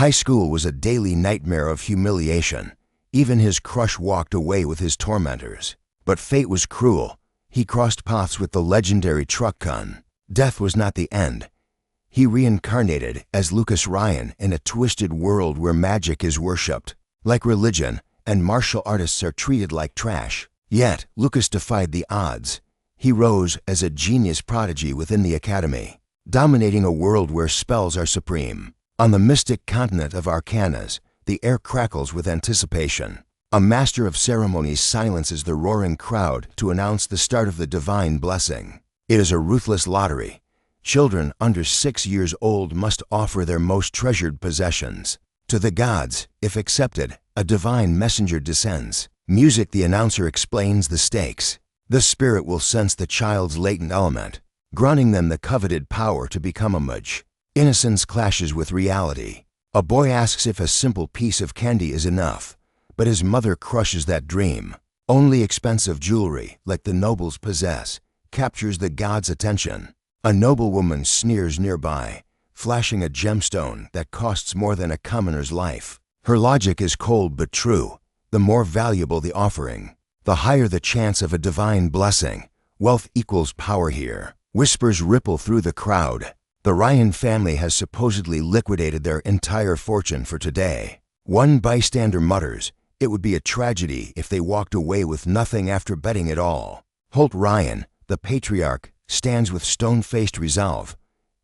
High school was a daily nightmare of humiliation. Even his crush walked away with his tormentors. But fate was cruel. He crossed paths with the legendary Truck Kun. Death was not the end. He reincarnated as Lucas Ryan in a twisted world where magic is worshipped like religion and martial artists are treated like trash. Yet, Lucas defied the odds. He rose as a genius prodigy within the academy, dominating a world where spells are supreme. On the mystic continent of Arcanas, the air crackles with anticipation. A master of ceremonies silences the roaring crowd to announce the start of the divine blessing. It is a ruthless lottery. Children under 6 years old must offer their most treasured possessions. To the gods, if accepted, a divine messenger descends. Music, the announcer explains the stakes. The spirit will sense the child's latent element, granting them the coveted power to become a mage. Innocence clashes with reality. A boy asks if a simple piece of candy is enough, but his mother crushes that dream. Only expensive jewelry, like the nobles possess, captures the god's attention. A noblewoman sneers nearby, flashing a gemstone that costs more than a commoner's life. Her logic is cold but true. The more valuable the offering, the higher the chance of a divine blessing. Wealth equals power here. Whispers ripple through the crowd. The Ryan family has supposedly liquidated their entire fortune for today. One bystander mutters, it would be a tragedy if they walked away with nothing after betting it all. Holt Ryan, the patriarch, stands with stone-faced resolve.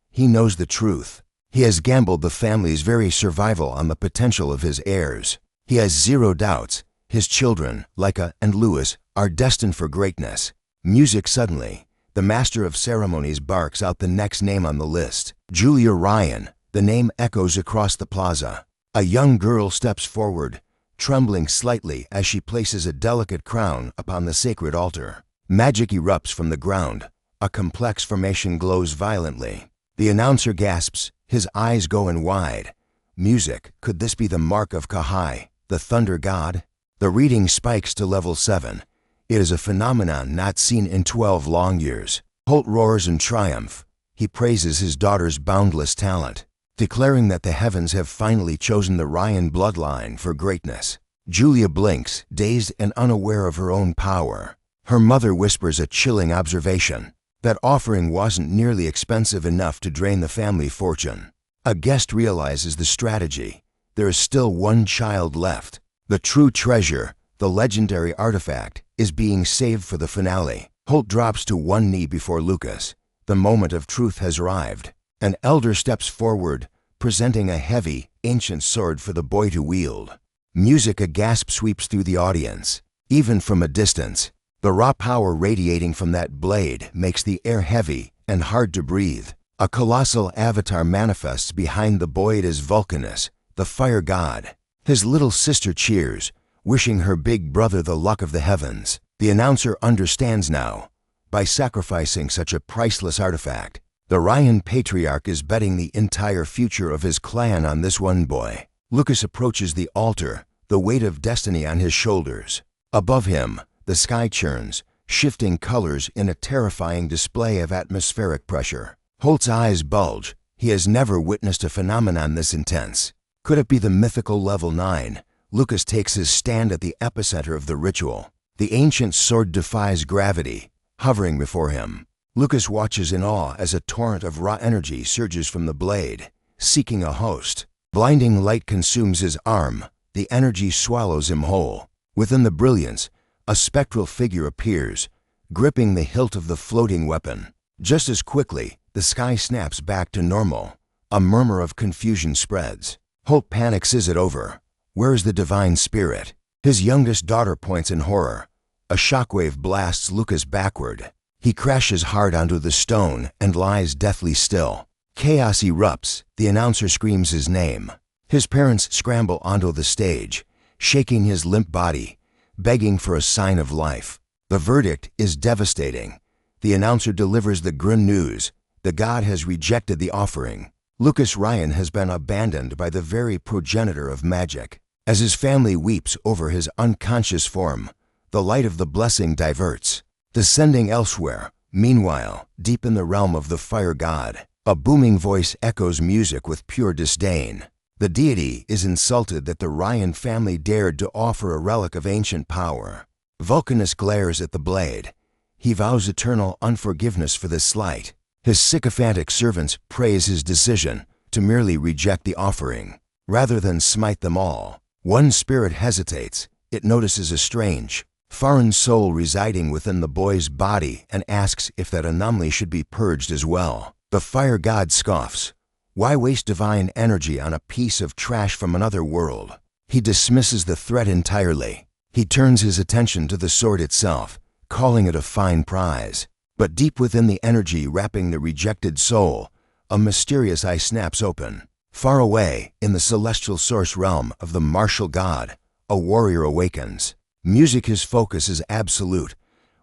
He knows the truth. He has gambled the family's very survival on the potential of his heirs. He has zero doubts. His children, Leica and Louis, are destined for greatness. Music suddenly. The master of ceremonies barks out the next name on the list. Julia Ryan. The name echoes across the plaza. A young girl steps forward, trembling slightly as she places a delicate crown upon the sacred altar. Magic erupts from the ground. A complex formation glows violently. The announcer gasps, his eyes going wide. Music, could this be the mark of Kahai, the thunder god? The reading spikes to level 7. It is a phenomenon not seen in 12 long years. Holt roars in triumph. He praises his daughter's boundless talent, declaring that the heavens have finally chosen the Ryan bloodline for greatness. Julia blinks, dazed and unaware of her own power. Her mother whispers a chilling observation. That offering wasn't nearly expensive enough to drain the family fortune. A guest realizes the strategy. There is still one child left. The true treasure, the legendary artifact, is being saved for the finale. Holt drops to one knee before Lucas. The moment of truth has arrived. An elder steps forward, presenting a heavy, ancient sword for the boy to wield. Music, a gasp sweeps through the audience. Even from a distance, the raw power radiating from that blade makes the air heavy and hard to breathe. A colossal avatar manifests behind the boy. It is Vulcanus, the fire god. His little sister cheers, wishing her big brother the luck of the heavens. The announcer understands now. By sacrificing such a priceless artifact, the Ryan patriarch is betting the entire future of his clan on this one boy. Lucas approaches the altar, the weight of destiny on his shoulders. Above him, the sky churns, shifting colors in a terrifying display of atmospheric pressure. Holt's eyes bulge. He has never witnessed a phenomenon this intense. Could it be the mythical level 9? Lucas takes his stand at the epicenter of the ritual. The ancient sword defies gravity, hovering before him. Lucas watches in awe as a torrent of raw energy surges from the blade, seeking a host. Blinding light consumes his arm. The energy swallows him whole. Within the brilliance, a spectral figure appears, gripping the hilt of the floating weapon. Just as quickly, the sky snaps back to normal. A murmur of confusion spreads. Holt panics. Is it over? Where is the divine spirit? His youngest daughter points in horror. A shockwave blasts Lucas backward. He crashes hard onto the stone and lies deathly still. Chaos erupts. The announcer screams his name. His parents scramble onto the stage, shaking his limp body, begging for a sign of life. The verdict is devastating. The announcer delivers the grim news. The god has rejected the offering. Lucas Ryan has been abandoned by the very progenitor of magic. As his family weeps over his unconscious form, the light of the blessing diverts, descending elsewhere. Meanwhile, deep in the realm of the fire god, a booming voice echoes music with pure disdain. The deity is insulted that the Ryan family dared to offer a relic of ancient power. Vulcanus glares at the blade. He vows eternal unforgiveness for this slight. His sycophantic servants praise his decision to merely reject the offering, rather than smite them all. One spirit hesitates. It notices a strange, foreign soul residing within the boy's body and asks if that anomaly should be purged as well. The fire god scoffs. Why waste divine energy on a piece of trash from another world? He dismisses the threat entirely. He turns his attention to the sword itself, calling it a fine prize. But deep within the energy wrapping the rejected soul, a mysterious eye snaps open. Far away, in the celestial source realm of the martial god, a warrior awakens. Music his focus is absolute.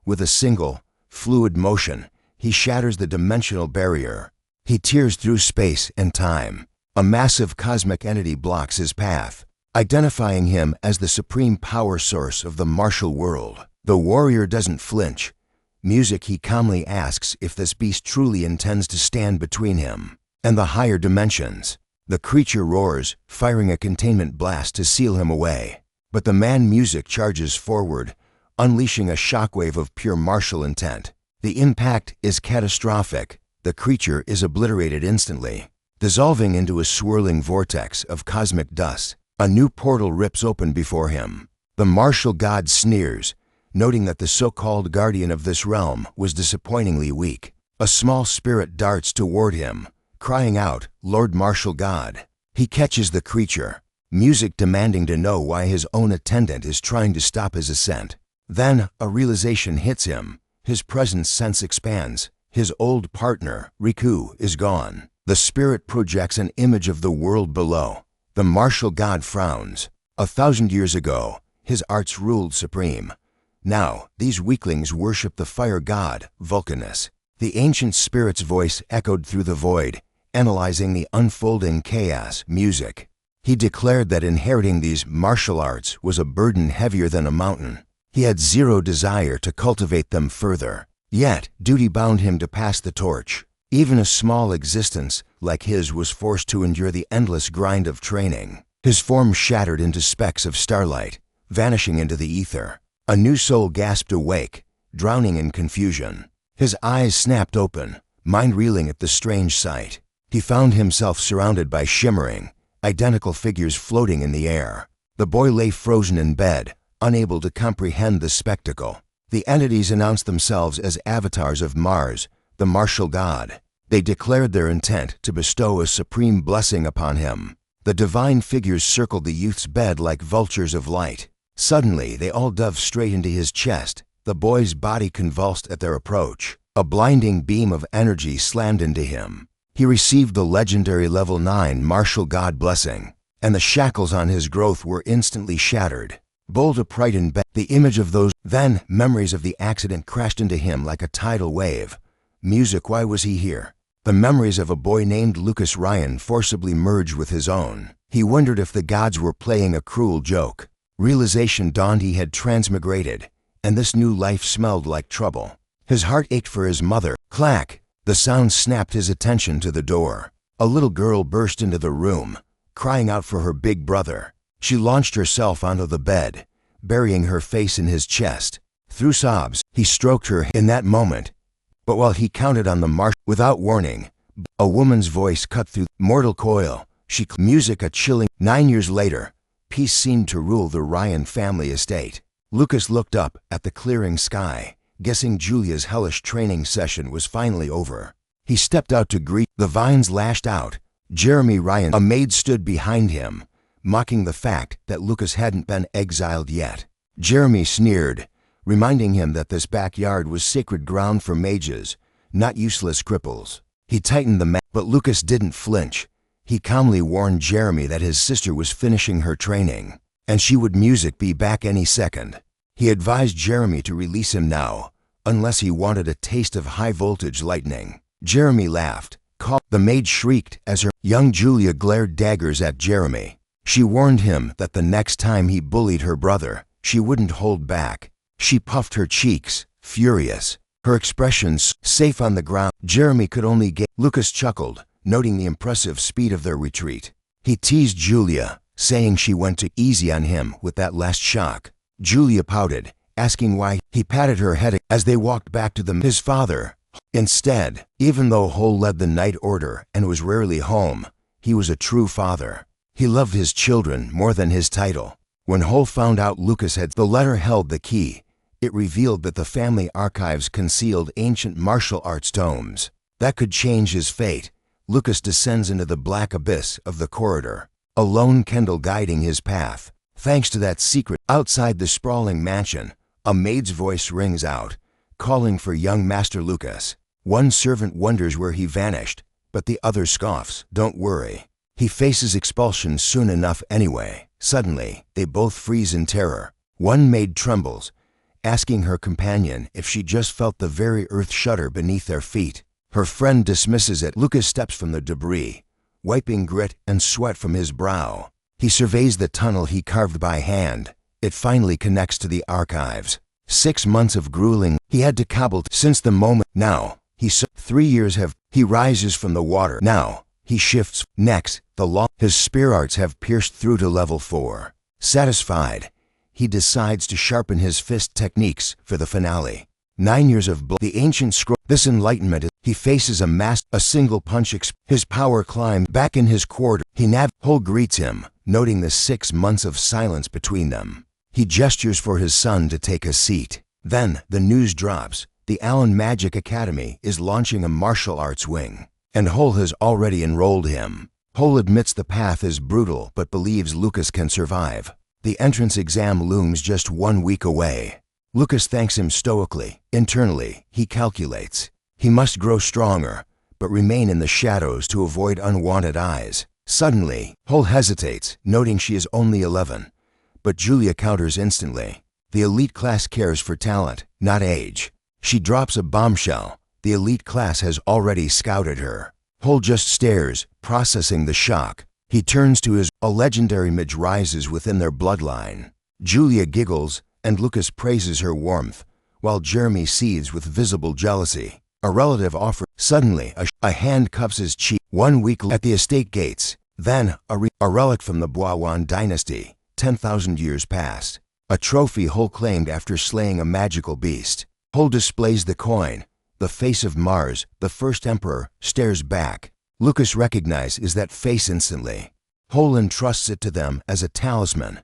With a single, fluid motion, he shatters the dimensional barrier. He tears through space and time. A massive cosmic entity blocks his path, identifying him as the supreme power source of the martial world. The warrior doesn't flinch. Music he calmly asks if this beast truly intends to stand between him and the higher dimensions. The creature roars, firing a containment blast to seal him away. But the man music charges forward, unleashing a shockwave of pure martial intent. The impact is catastrophic. The creature is obliterated instantly, dissolving into a swirling vortex of cosmic dust. A new portal rips open before him. The martial god sneers, noting that the so-called guardian of this realm was disappointingly weak. A small spirit darts toward him, crying out, "Lord Martial God." He catches the creature, music demanding to know why his own attendant is trying to stop his ascent. Then a realization hits him. His presence sense expands. His old partner, Riku, is gone. The spirit projects an image of the world below. The martial god frowns. 1,000 years ago, his arts ruled supreme. Now, these weaklings worship the fire god, Vulcanus. The ancient spirit's voice echoed through the void, analyzing the unfolding chaos, music. He declared that inheriting these martial arts was a burden heavier than a mountain. He had zero desire to cultivate them further. Yet, duty bound him to pass the torch. Even a small existence like his was forced to endure the endless grind of training. His form shattered into specks of starlight, vanishing into the ether. A new soul gasped awake, drowning in confusion. His eyes snapped open, mind reeling at the strange sight. He found himself surrounded by shimmering, identical figures floating in the air. The boy lay frozen in bed, unable to comprehend the spectacle. The entities announced themselves as avatars of Mars, the martial god. They declared their intent to bestow a supreme blessing upon him. The divine figures circled the youth's bed like vultures of light. Suddenly, they all dove straight into his chest. The boy's body convulsed at their approach. A blinding beam of energy slammed into him. He received the legendary level 9 martial god blessing, and the shackles on his growth were instantly shattered. Bold upright in bed, the image of those then memories of the accident crashed into him like a tidal wave. Music, why was he here? The memories of a boy named Lucas Ryan forcibly merged with his own. He wondered if the gods were playing a cruel joke. Realization dawned: he had transmigrated, and this new life smelled like trouble. His heart ached for his mother. Clack! The sound snapped his attention to the door. A little girl burst into the room, crying out for her big brother. She launched herself onto the bed, burying her face in his chest. Through sobs, he stroked her in that moment. But while he counted on the marsh, without warning, a woman's voice cut through mortal coil. Music a chilling. 9 years later, peace seemed to rule the Ryan family estate. Lucas looked up at the clearing sky, guessing Julia's hellish training session was finally over. He stepped out to greet. The vines lashed out. Jeremy Ryan, a maid, stood behind him, mocking the fact that Lucas hadn't been exiled yet. Jeremy sneered, reminding him that this backyard was sacred ground for mages, not useless cripples. He tightened the but Lucas didn't flinch. He calmly warned Jeremy that his sister was finishing her training, and she would be back any second. He advised Jeremy to release him now, unless he wanted a taste of high-voltage lightning. Jeremy laughed. The maid shrieked as her young Julia glared daggers at Jeremy. She warned him that the next time he bullied her brother, she wouldn't hold back. She puffed her cheeks, furious, her expressions safe on the ground. Jeremy could only get. Lucas chuckled, noting the impressive speed of their retreat. He teased Julia, saying she went too easy on him with that last shock. Julia pouted, asking why. He patted her head as they walked back to his father. Instead, even though Hole led the night order and was rarely home, he was a true father. He loved his children more than his title. When Hole found out Lucas had the letter held the key, it revealed that the family archives concealed ancient martial arts tomes. That could change his fate. Lucas descends into the black abyss of the corridor, a lone candle guiding his path. Thanks to that secret, outside the sprawling mansion, a maid's voice rings out, calling for young Master Lucas. One servant wonders where he vanished, but the other scoffs. Don't worry. He faces expulsion soon enough anyway. Suddenly, they both freeze in terror. One maid trembles, asking her companion if she just felt the very earth shudder beneath their feet. Her friend dismisses it. Lucas steps from the debris, wiping grit and sweat from his brow. He surveys the tunnel he carved by hand. It finally connects to the archives. 6 months of grueling he had to cobble since the moment. Now, 3 years have. He rises from the water. Now, he shifts. Next, his spear arts have pierced through to level 4. Satisfied, he decides to sharpen his fist techniques for the finale. 9 years of the ancient scroll. This enlightenment is. He faces a single punch. His power climbed back in his quarter. Hole greets him, noting the 6 months of silence between them. He gestures for his son to take a seat. Then, the news drops. The Allen Magic Academy is launching a martial arts wing, and Hole has already enrolled him. Hole admits the path is brutal but believes Lucas can survive. The entrance exam looms just 1 week away. Lucas thanks him stoically. Internally, he calculates. He must grow stronger, but remain in the shadows to avoid unwanted eyes. Suddenly, Hole hesitates, noting she is only 11. But Julia counters instantly. The elite class cares for talent, not age. She drops a bombshell. The elite class has already scouted her. Hole just stares, processing the shock. He turns to a legendary mage rises within their bloodline. Julia giggles, and Lucas praises her warmth, while Jeremy seethes with visible jealousy. A relative offers. Suddenly, a hand cups his cheek. 1 week at the estate gates. Then, a relic from the Boawan dynasty. 10,000 years past. A trophy Hole claimed after slaying a magical beast. Hole displays the coin. The face of Mars, the first emperor, stares back. Lucas recognizes that face instantly. Hole entrusts it to them as a talisman.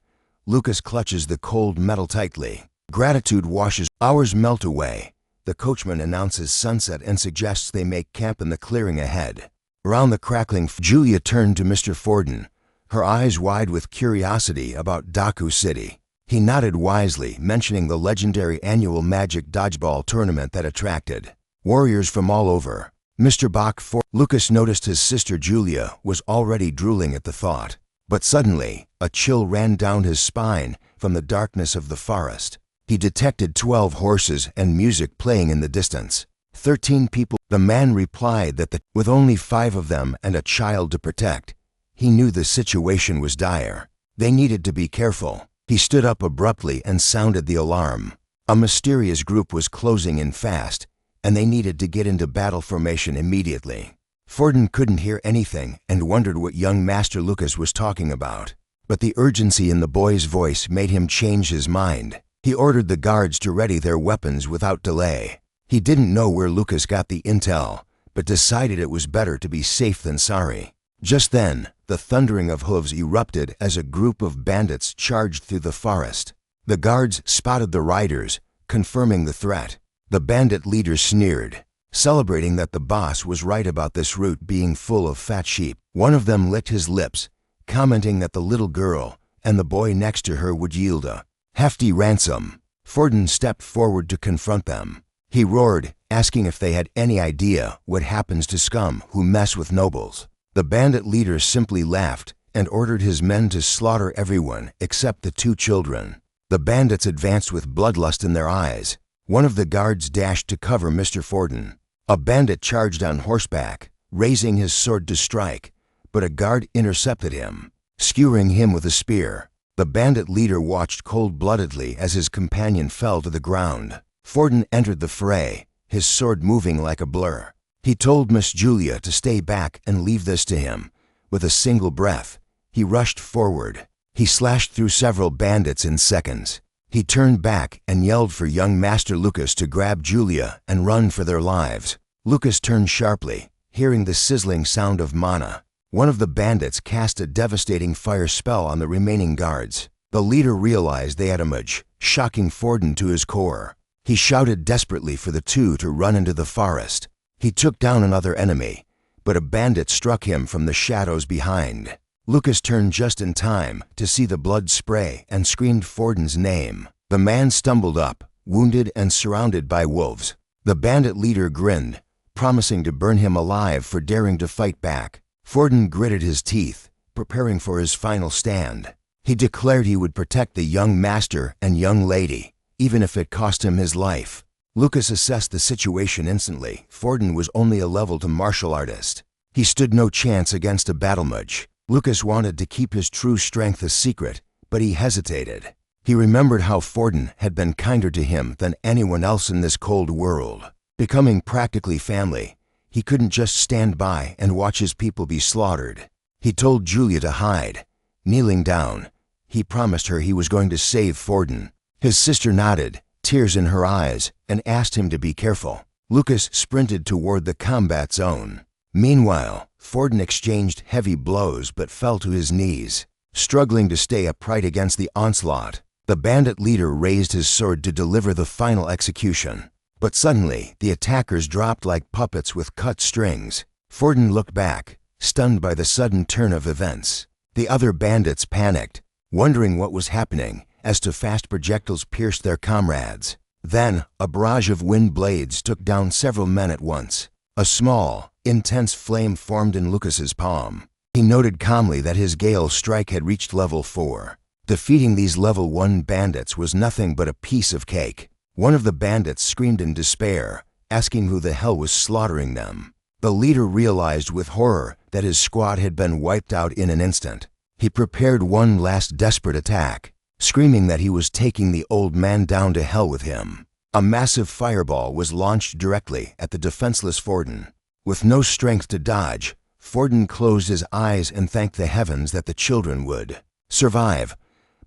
Lucas clutches the cold metal tightly. Gratitude washes. Hours melt away. The coachman announces sunset and suggests they make camp in the clearing ahead. Around the crackling, Julia turned to Mr. Forden, her eyes wide with curiosity about Daku City. He nodded wisely, mentioning the legendary annual magic dodgeball tournament that attracted warriors from all over. Mr. Bach. Lucas noticed his sister Julia was already drooling at the thought. But suddenly, a chill ran down his spine from the darkness of the forest. He detected 12 horses and music playing in the distance. 13 people. The man replied that with only 5 of them and a child to protect, he knew the situation was dire. They needed to be careful. He stood up abruptly and sounded the alarm. A mysterious group was closing in fast, and they needed to get into battle formation immediately. Forden couldn't hear anything and wondered what young Master Lucas was talking about. But the urgency in the boy's voice made him change his mind. He ordered the guards to ready their weapons without delay. He didn't know where Lucas got the intel, but decided it was better to be safe than sorry. Just then, the thundering of hooves erupted as a group of bandits charged through the forest. The guards spotted the riders, confirming the threat. The bandit leader sneered, celebrating that the boss was right about this route being full of fat sheep. One of them licked his lips, commenting that the little girl and the boy next to her would yield a hefty ransom. Forden stepped forward to confront them. He roared, asking if they had any idea what happens to scum who mess with nobles. The bandit leader simply laughed and ordered his men to slaughter everyone except the 2 children. The bandits advanced with bloodlust in their eyes. One of the guards dashed to cover Mr. Forden. A bandit charged on horseback, raising his sword to strike, but a guard intercepted him, skewering him with a spear. The bandit leader watched cold-bloodedly as his companion fell to the ground. Forden entered the fray, his sword moving like a blur. He told Miss Julia to stay back and leave this to him. With a single breath, He rushed forward. He slashed through several bandits in seconds. He turned back and yelled for young Master Lucas to grab Julia and run for their lives. Lucas turned sharply, hearing the sizzling sound of mana. One of the bandits cast a devastating fire spell on the remaining guards. The leader realized they had a mage, shocking Forden to his core. He shouted desperately for the two to run into the forest. He took down another enemy, but a bandit struck him from the shadows behind. Lucas turned just in time to see the blood spray and screamed Forden's name. The man stumbled up, wounded and surrounded by wolves. The bandit leader grinned, promising to burn him alive for daring to fight back. Forden gritted his teeth, preparing for his final stand. He declared he would protect the young master and young lady, even if it cost him his life. Lucas assessed the situation instantly. Forden was only a level 2 martial artist. He stood no chance against a battle mage. Lucas wanted to keep his true strength a secret, but he hesitated. He remembered how Forden had been kinder to him than anyone else in this cold world. Becoming practically family, he couldn't just stand by and watch his people be slaughtered. He told Julia to hide. Kneeling down, he promised her he was going to save Forden. His sister nodded, tears in her eyes, and asked him to be careful. Lucas sprinted toward the combat zone. Meanwhile, Forden exchanged heavy blows but fell to his knees, struggling to stay upright against the onslaught. The bandit leader raised his sword to deliver the final execution. But suddenly, the attackers dropped like puppets with cut strings. Forden looked back, stunned by the sudden turn of events. The other bandits panicked, wondering what was happening as two fast projectiles pierced their comrades. Then, a barrage of wind blades took down several men at once. A small, intense flame formed in Lucas's palm. He noted calmly that his Gale strike had reached level 4. Defeating these level 1 bandits was nothing but a piece of cake. One of the bandits screamed in despair, asking who the hell was slaughtering them. The leader realized with horror that his squad had been wiped out in an instant. He prepared one last desperate attack, screaming that he was taking the old man down to hell with him. A massive fireball was launched directly at the defenseless Forden. With no strength to dodge, Forden closed his eyes and thanked the heavens that the children would survive.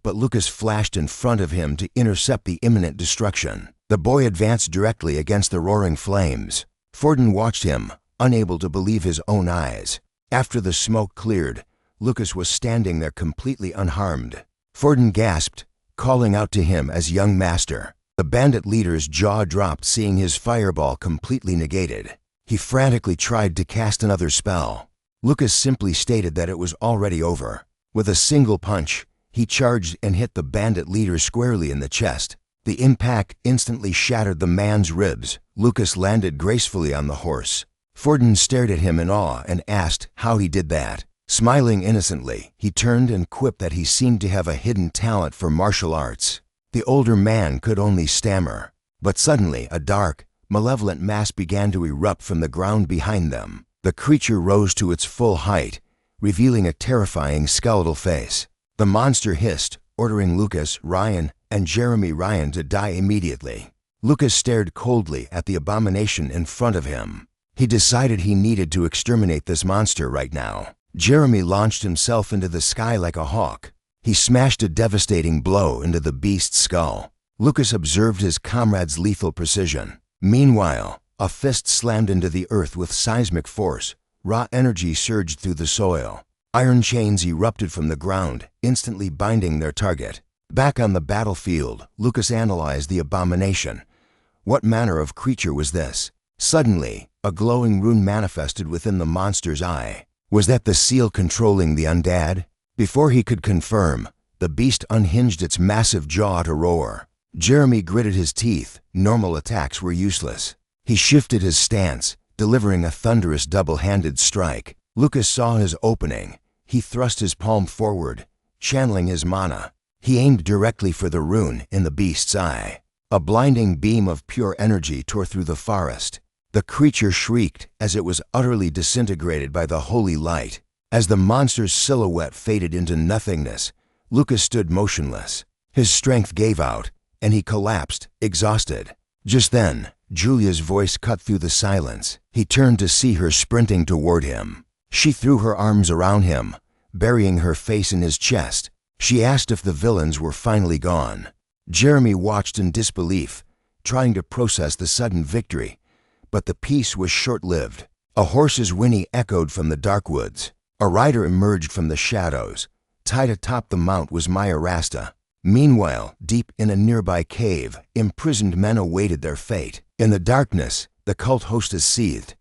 But Lucas flashed in front of him to intercept the imminent destruction. The boy advanced directly against the roaring flames. Forden watched him, unable to believe his own eyes. After the smoke cleared, Lucas was standing there completely unharmed. Forden gasped, calling out to him as young master. The bandit leader's jaw dropped seeing his fireball completely negated. He frantically tried to cast another spell. Lucas simply stated that it was already over. With a single punch, he charged and hit the bandit leader squarely in the chest. The impact instantly shattered the man's ribs. Lucas landed gracefully on the horse. Forden stared at him in awe and asked how he did that. Smiling innocently, he turned and quipped that he seemed to have a hidden talent for martial arts. The older man could only stammer. But suddenly, a dark, malevolent mass began to erupt from the ground behind them. The creature rose to its full height, revealing a terrifying skeletal face. The monster hissed, ordering Lucas, Ryan, and Jeremy Ryan to die immediately. Lucas stared coldly at the abomination in front of him. He decided he needed to exterminate this monster right now. Jeremy launched himself into the sky like a hawk. He smashed a devastating blow into the beast's skull. Lucas observed his comrade's lethal precision. Meanwhile, a fist slammed into the earth with seismic force. Raw energy surged through the soil. Iron chains erupted from the ground, instantly binding their target. Back on the battlefield, Lucas analyzed the abomination. What manner of creature was this? Suddenly, a glowing rune manifested within the monster's eye. Was that the seal controlling the undead? Before he could confirm, the beast unhinged its massive jaw to roar. Jeremy gritted his teeth. Normal attacks were useless. He shifted his stance, delivering a thunderous double-handed strike. Lucas saw his opening. He thrust his palm forward, channeling his mana. He aimed directly for the rune in the beast's eye. A blinding beam of pure energy tore through the forest. The creature shrieked as it was utterly disintegrated by the holy light. As the monster's silhouette faded into nothingness, Lucas stood motionless. His strength gave out, and he collapsed, exhausted. Just then, Julia's voice cut through the silence. He turned to see her sprinting toward him. She threw her arms around him, burying her face in his chest. She asked if the villains were finally gone. Jeremy watched in disbelief, trying to process the sudden victory. But the peace was short-lived. A horse's whinny echoed from the dark woods. A rider emerged from the shadows. Tied atop the mount was Maya Rasta. Meanwhile, deep in a nearby cave, imprisoned men awaited their fate. In the darkness, the cult hostess seethed.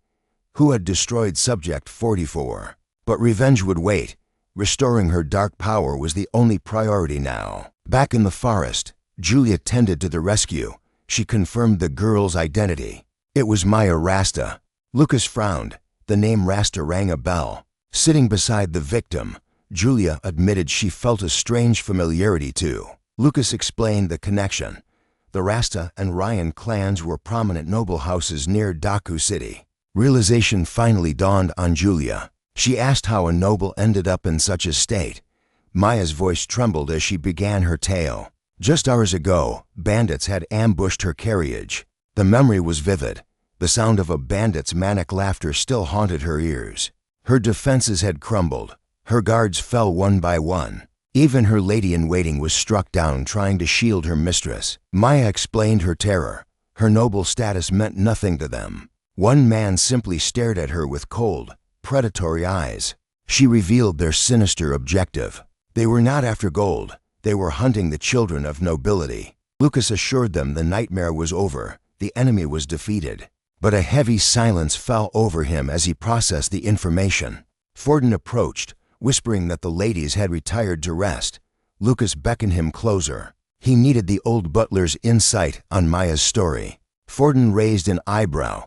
Who had destroyed Subject 44? But revenge would wait. Restoring her dark power was the only priority now. Back in the forest, Julia tended to the rescue. She confirmed the girl's identity. It was Maya Rasta. Lucas frowned. The name Rasta rang a bell. Sitting beside the victim, Julia admitted she felt a strange familiarity too. Lucas explained the connection. The Rasta and Ryan clans were prominent noble houses near Daku City. Realization finally dawned on Julia. She asked how a noble ended up in such a state. Maya's voice trembled as she began her tale. Just hours ago, bandits had ambushed her carriage. The memory was vivid. The sound of a bandit's manic laughter still haunted her ears. Her defenses had crumbled. Her guards fell one by one. Even her lady-in-waiting was struck down trying to shield her mistress. Maya explained her terror. Her noble status meant nothing to them. One man simply stared at her with cold, predatory eyes. She revealed their sinister objective. They were not after gold. They were hunting the children of nobility. Lucas assured them the nightmare was over. The enemy was defeated. But a heavy silence fell over him as he processed the information. Forden approached, whispering that the ladies had retired to rest. Lucas beckoned him closer. He needed the old butler's insight on Maya's story. Forden raised an eyebrow.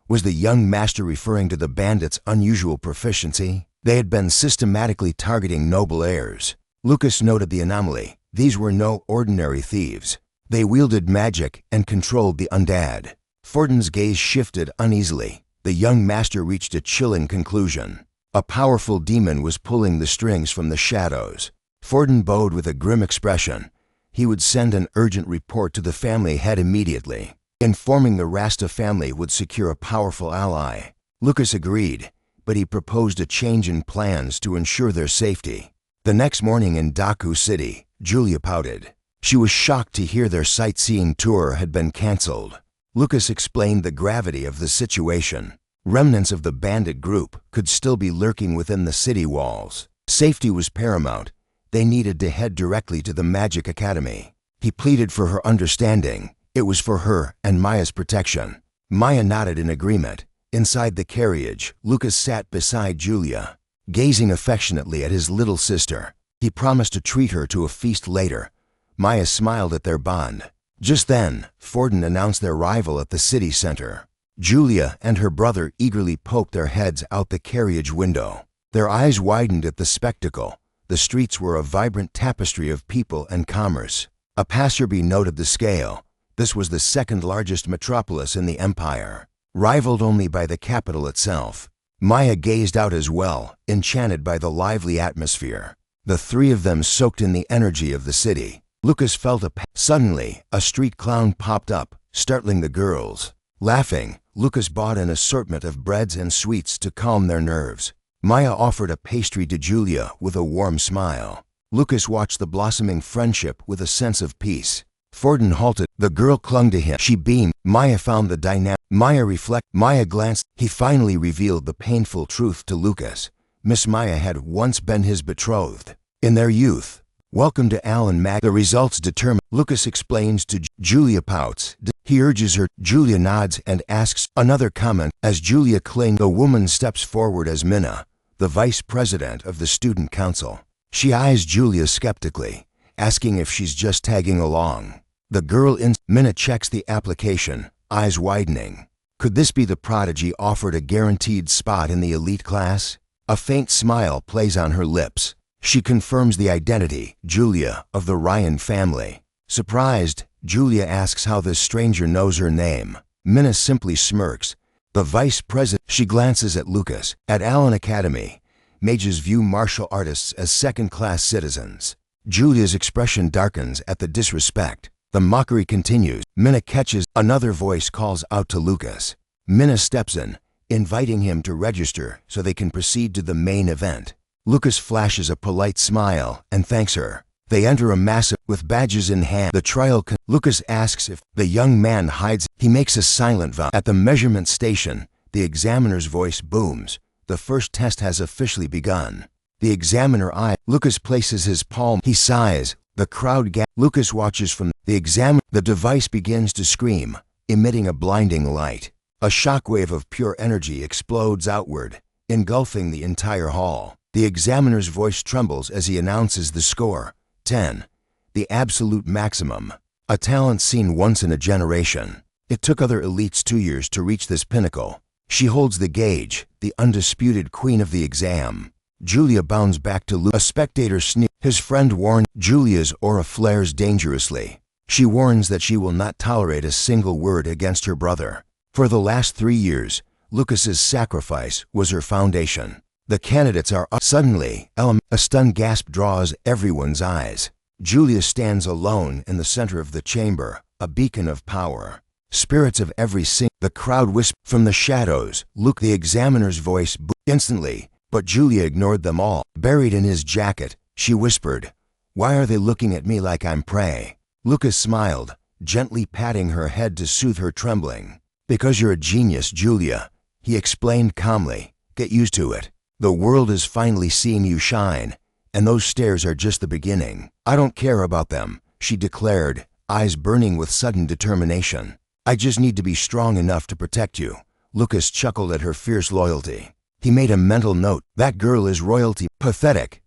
Was the young master referring to the bandits' unusual proficiency? They had been systematically targeting noble heirs. Lucas noted the anomaly. These were no ordinary thieves. They wielded magic and controlled the undead. Forden's gaze shifted uneasily. The young master reached a chilling conclusion. A powerful demon was pulling the strings from the shadows. Forden bowed with a grim expression. He would send an urgent report to the family head immediately. Informing the Rasta family would secure a powerful ally. Lucas agreed, but he proposed a change in plans to ensure their safety. The next morning in Daku City, Julia pouted. She was shocked to hear their sightseeing tour had been canceled. Lucas explained the gravity of the situation. Remnants of the bandit group could still be lurking within the city walls. Safety was paramount. They needed to head directly to the Magic Academy. He pleaded for her understanding. It was for her and Maya's protection. Maya nodded in agreement. Inside the carriage, Lucas sat beside Julia, gazing affectionately at his little sister. He promised to treat her to a feast later. Maya smiled at their bond. Just then, Forden announced their arrival at the city center. Julia and her brother eagerly poked their heads out the carriage window. Their eyes widened at the spectacle. The streets were a vibrant tapestry of people and commerce. A passerby noted the scale. This was the second largest metropolis in the empire, rivaled only by the capital itself. Maya gazed out as well, enchanted by the lively atmosphere. The three of them soaked in the energy of the city. Lucas felt Suddenly, a street clown popped up, startling the girls. Laughing, Lucas bought an assortment of breads and sweets to calm their nerves. Maya offered a pastry to Julia with a warm smile. Lucas watched the blossoming friendship with a sense of peace. Forden halted. The girl clung to him. She beamed. Maya found the dynamic. Maya glanced. He finally revealed the painful truth to Lucas. Miss Maya had once been his betrothed. In their youth. Welcome to Alan Mag. The results determine. Lucas explains to Julia pouts. He urges her. Julia nods and asks another comment. As Julia clings, the woman steps forward as Minna, the vice president of the student council. She eyes Julia skeptically, asking if she's just tagging along. The girl Minna checks the application, eyes widening. Could this be the prodigy offered a guaranteed spot in the elite class? A faint smile plays on her lips. She confirms the identity, Julia, of the Ryan family. Surprised, Julia asks how this stranger knows her name. Minna simply smirks. The vice president. She glances at Lucas. At Allen Academy, mages view martial artists as second-class citizens. Julia's expression darkens at the disrespect. The mockery continues. Minna catches. Another voice calls out to Lucas. Minna steps in, inviting him to register so they can proceed to the main event. Lucas flashes a polite smile and thanks her. They enter a massive with badges in hand. The trial Lucas asks if the young man hides. He makes a silent vow. At the measurement station, the examiner's voice booms. The first test has officially begun. The examiner Lucas places his palm. He sighs. The crowd Lucas watches from the examiner. The device begins to scream, emitting a blinding light. A shockwave of pure energy explodes outward, engulfing the entire hall. The examiner's voice trembles as he announces the score. 10. The absolute maximum. A talent seen once in a generation. It took other elites 2 years to reach this pinnacle. She holds the gauge, the undisputed queen of the exam. Julia bounds back to Lucas. A spectator sneers. His friend warns. Julia's aura flares dangerously. She warns that she will not tolerate a single word against her brother. For the last 3 years, Lucas's sacrifice was her foundation. The candidates are up. Suddenly, a stunned gasp draws everyone's eyes. Julia stands alone in the center of the chamber, a beacon of power. Spirits of every the crowd whisper from the shadows. Luke, the examiner's voice, instantly, but Julia ignored them all. Buried in his jacket, she whispered, "Why are they looking at me like I'm prey?" Lucas smiled, gently patting her head to soothe her trembling. "Because you're a genius, Julia," he explained calmly. "Get used to it. The world is finally seeing you shine, and those stares are just the beginning." "I don't care about them," she declared, eyes burning with sudden determination. "I just need to be strong enough to protect you." Lucas chuckled at her fierce loyalty. He made a mental note. That girl is royalty. Pathetic.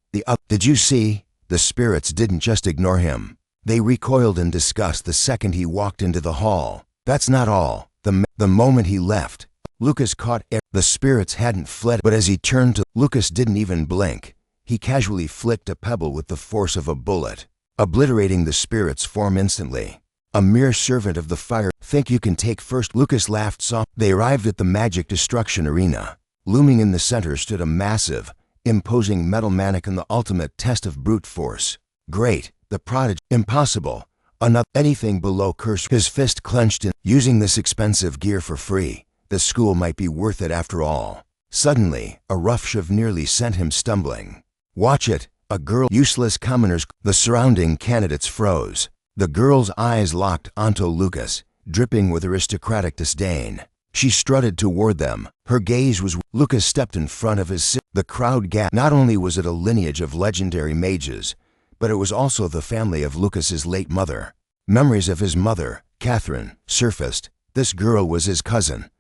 Did you see? The spirits didn't just ignore him. They recoiled in disgust the second he walked into the hall. That's not all. The moment he left, Lucas caught air. The spirits hadn't fled, but as he turned to Lucas didn't even blink. He casually flicked a pebble with the force of a bullet, obliterating the spirit's form instantly. A mere servant of the fire. "Think you can take first?" Lucas laughed softly. They arrived at the magic destruction arena. Looming in the center stood a massive, imposing metal mannequin, the ultimate test of brute force. "Great, the prodigy. Impossible. Anything below curse." His fist clenched in. Using this expensive gear for free, the school might be worth it after all. Suddenly, a rough shove nearly sent him stumbling. "Watch it, a girl." Useless commoners. The surrounding candidates froze. The girl's eyes locked onto Lucas, dripping with aristocratic disdain. She strutted toward them. Her gaze was. Lucas stepped in front of his. The crowd gasped. Not only was it a lineage of legendary mages, but it was also the family of Lucas's late mother. Memories of his mother, Catherine, surfaced. This girl was his cousin.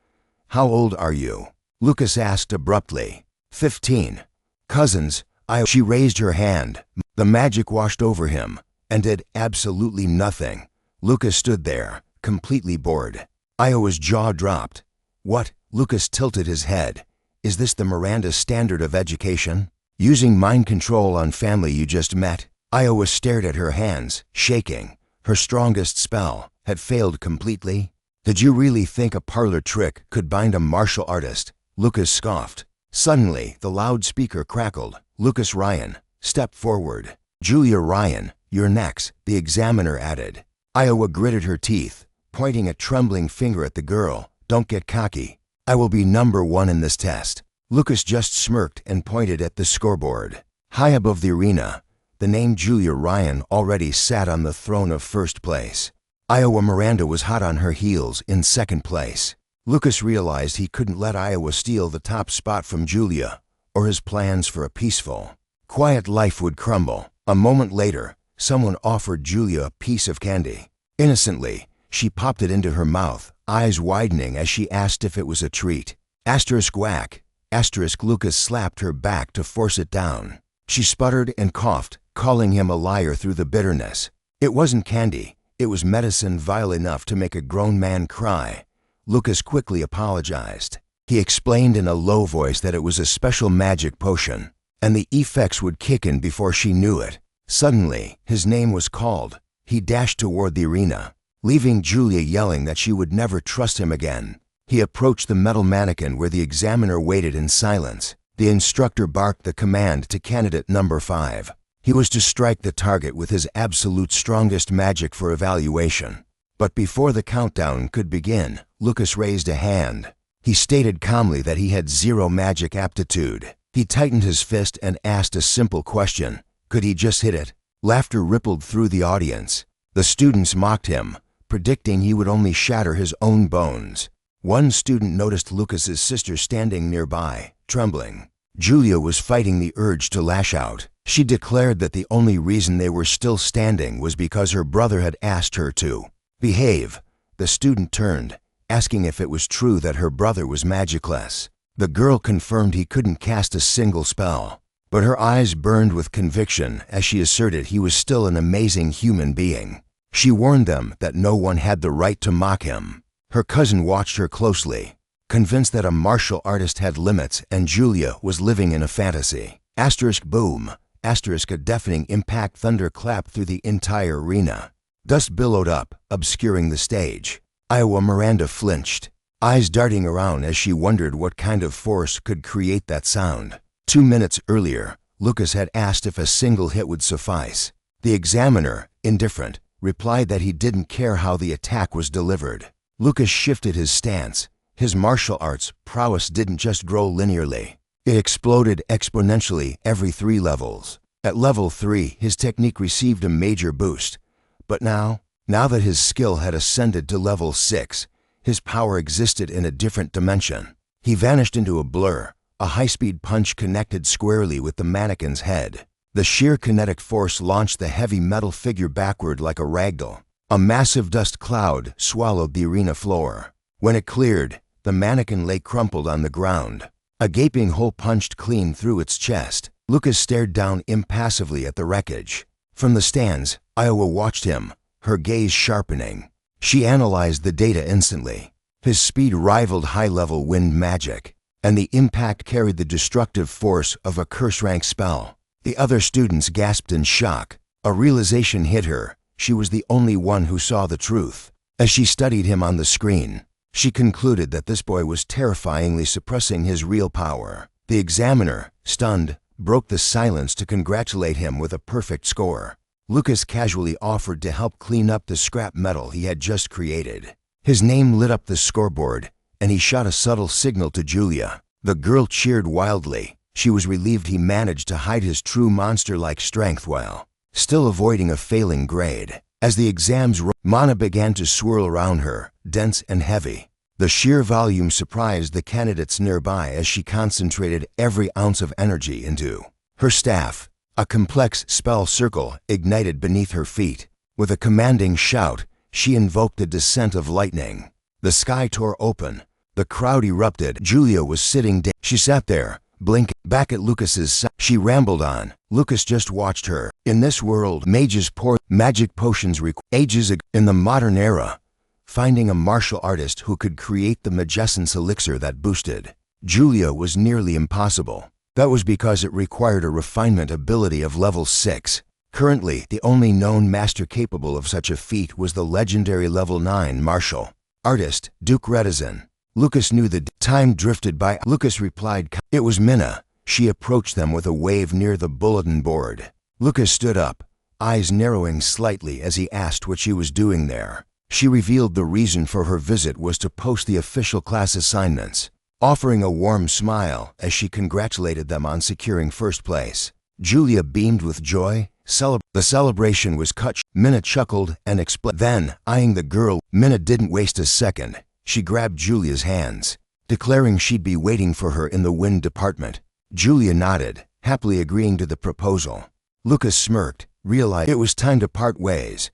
"How old are you?" Lucas asked abruptly. 15. "Cousins, She raised her hand. The magic washed over him and did absolutely nothing. Lucas stood there, completely bored. Iowa's jaw dropped. "What?" Lucas tilted his head. "Is this the Miranda standard of education? Using mind control on family you just met?" Iowa stared at her hands, shaking. Her strongest spell had failed completely. "Did you really think a parlor trick could bind a martial artist?" Lucas scoffed. Suddenly, the loudspeaker crackled. "Lucas Ryan, step forward." "Julia Ryan, you're next," the examiner added. Iowa gritted her teeth, pointing a trembling finger at the girl. "Don't get cocky. I will be number 1 in this test." Lucas just smirked and pointed at the scoreboard. High above the arena, the name Julia Ryan already sat on the throne of first place. Iowa Miranda was hot on her heels in second place. Lucas realized he couldn't let Iowa steal the top spot from Julia, or his plans for a peaceful, quiet life would crumble. A moment later, someone offered Julia a piece of candy. Innocently, she popped it into her mouth, eyes widening as she asked if it was a treat. Asterisk whack. Asterisk. Lucas slapped her back to force it down. She sputtered and coughed, calling him a liar through the bitterness. It wasn't candy. It was medicine vile enough to make a grown man cry. Lucas quickly apologized. He explained in a low voice that it was a special magic potion, and the effects would kick in before she knew it. Suddenly, his name was called. He dashed toward the arena, leaving Julia yelling that she would never trust him again. He approached the metal mannequin where the examiner waited in silence. The instructor barked the command to candidate number 5. He was to strike the target with his absolute strongest magic for evaluation. But before the countdown could begin, Lucas raised a hand. He stated calmly that he had 0 magic aptitude. He tightened his fist and asked a simple question. Could he just hit it? Laughter rippled through the audience. The students mocked him, predicting he would only shatter his own bones. One student noticed Lucas's sister standing nearby, trembling. Julia was fighting the urge to lash out. She declared that the only reason they were still standing was because her brother had asked her to behave. The student turned, asking if it was true that her brother was magicless. The girl confirmed he couldn't cast a single spell, but her eyes burned with conviction as she asserted he was still an amazing human being. She warned them that no one had the right to mock him. Her cousin watched her closely, convinced that a martial artist had limits and Julia was living in a fantasy. Asterisk boom, asterisk a deafening impact thunder clapped through the entire arena. Dust billowed up, obscuring the stage. Iowa Miranda flinched, eyes darting around as she wondered what kind of force could create that sound. 2 minutes earlier, Lucas had asked if a single hit would suffice. The examiner, indifferent, replied that he didn't care how the attack was delivered. Lucas shifted his stance. His martial arts prowess didn't just grow linearly. It exploded exponentially every 3 levels. At level 3, his technique received a major boost. But now that his skill had ascended to level 6, his power existed in a different dimension. He vanished into a blur. A high-speed punch connected squarely with the mannequin's head. The sheer kinetic force launched the heavy metal figure backward like a ragdoll. A massive dust cloud swallowed the arena floor. When it cleared, the mannequin lay crumpled on the ground. A gaping hole punched clean through its chest. Lucas stared down impassively at the wreckage. From the stands, Iowa watched him, her gaze sharpening. She analyzed the data instantly. His speed rivaled high-level wind magic, and the impact carried the destructive force of a curse-rank spell. The other students gasped in shock. A realization hit her. She was the only one who saw the truth. As she studied him on the screen, she concluded that this boy was terrifyingly suppressing his real power. The examiner, stunned, broke the silence to congratulate him with a perfect score. Lucas casually offered to help clean up the scrap metal he had just created. His name lit up the scoreboard, and he shot a subtle signal to Julia. The girl cheered wildly. She was relieved he managed to hide his true monster-like strength while still avoiding a failing grade. As the exams mana began to swirl around her, dense and heavy. The sheer volume surprised the candidates nearby as she concentrated every ounce of energy into her staff. A complex spell circle ignited beneath her feet. With a commanding shout, she invoked the descent of lightning. The sky tore open. The crowd erupted. Julia was sitting down. She sat there, blinking. Back at Lucas's side, she rambled on. Lucas just watched her. In this world, mages pour magic potions ages ago. In the modern era, finding a martial artist who could create the Magessence elixir that boosted Julia was nearly impossible. That was because it required a refinement ability of level 6. Currently, the only known master capable of such a feat was the legendary level 9 martial artist, Duke Redizan. Lucas knew the time drifted by. Lucas replied, "It was Minna." She approached them with a wave near the bulletin board. Lucas stood up, eyes narrowing slightly as he asked what she was doing there. She revealed the reason for her visit was to post the official class assignments, offering a warm smile as she congratulated them on securing first place. Julia beamed with joy. The celebration was cut. Minna chuckled and explained. Then, eyeing the girl, Minna didn't waste a second. She grabbed Julia's hands, declaring she'd be waiting for her in the wind department. Julia nodded, happily agreeing to the proposal. Lucas smirked, realized it was time to part ways.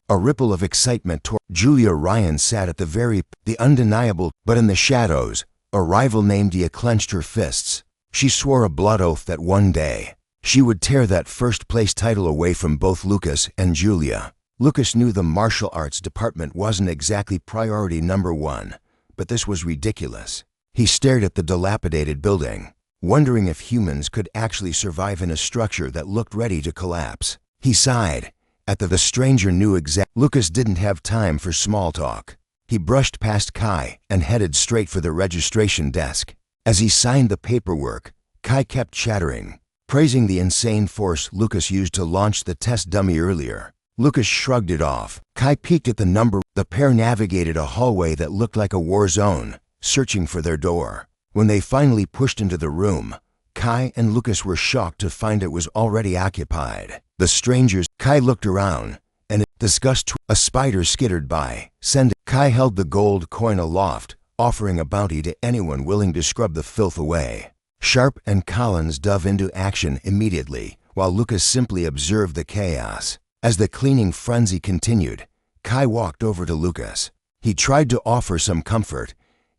A ripple of excitement tore. Julia Ryan sat at the undeniable, but in the shadows, a rival named Dia clenched her fists. She swore a blood oath that one day, she would tear that first-place title away from both Lucas and Julia. Lucas knew the martial arts department wasn't exactly priority number 1, but this was ridiculous. He stared at the dilapidated building, wondering if humans could actually survive in a structure that looked ready to collapse. He sighed. The stranger knew Lucas didn't have time for small talk. He brushed past Kai and headed straight for the registration desk. As he signed the paperwork, Kai kept chattering, praising the insane force Lucas used to launch the test dummy earlier. Lucas shrugged it off. Kai peeked at the number. The pair navigated a hallway that looked like a war zone, searching for their door. When they finally pushed into the room, Kai and Lucas were shocked to find it was already occupied. The strangers, Kai looked around, and in disgust, a spider skittered by. Kai held the gold coin aloft, offering a bounty to anyone willing to scrub the filth away. Sharp and Collins dove into action immediately, while Lucas simply observed the chaos. As the cleaning frenzy continued, Kai walked over to Lucas. He tried to offer some comfort,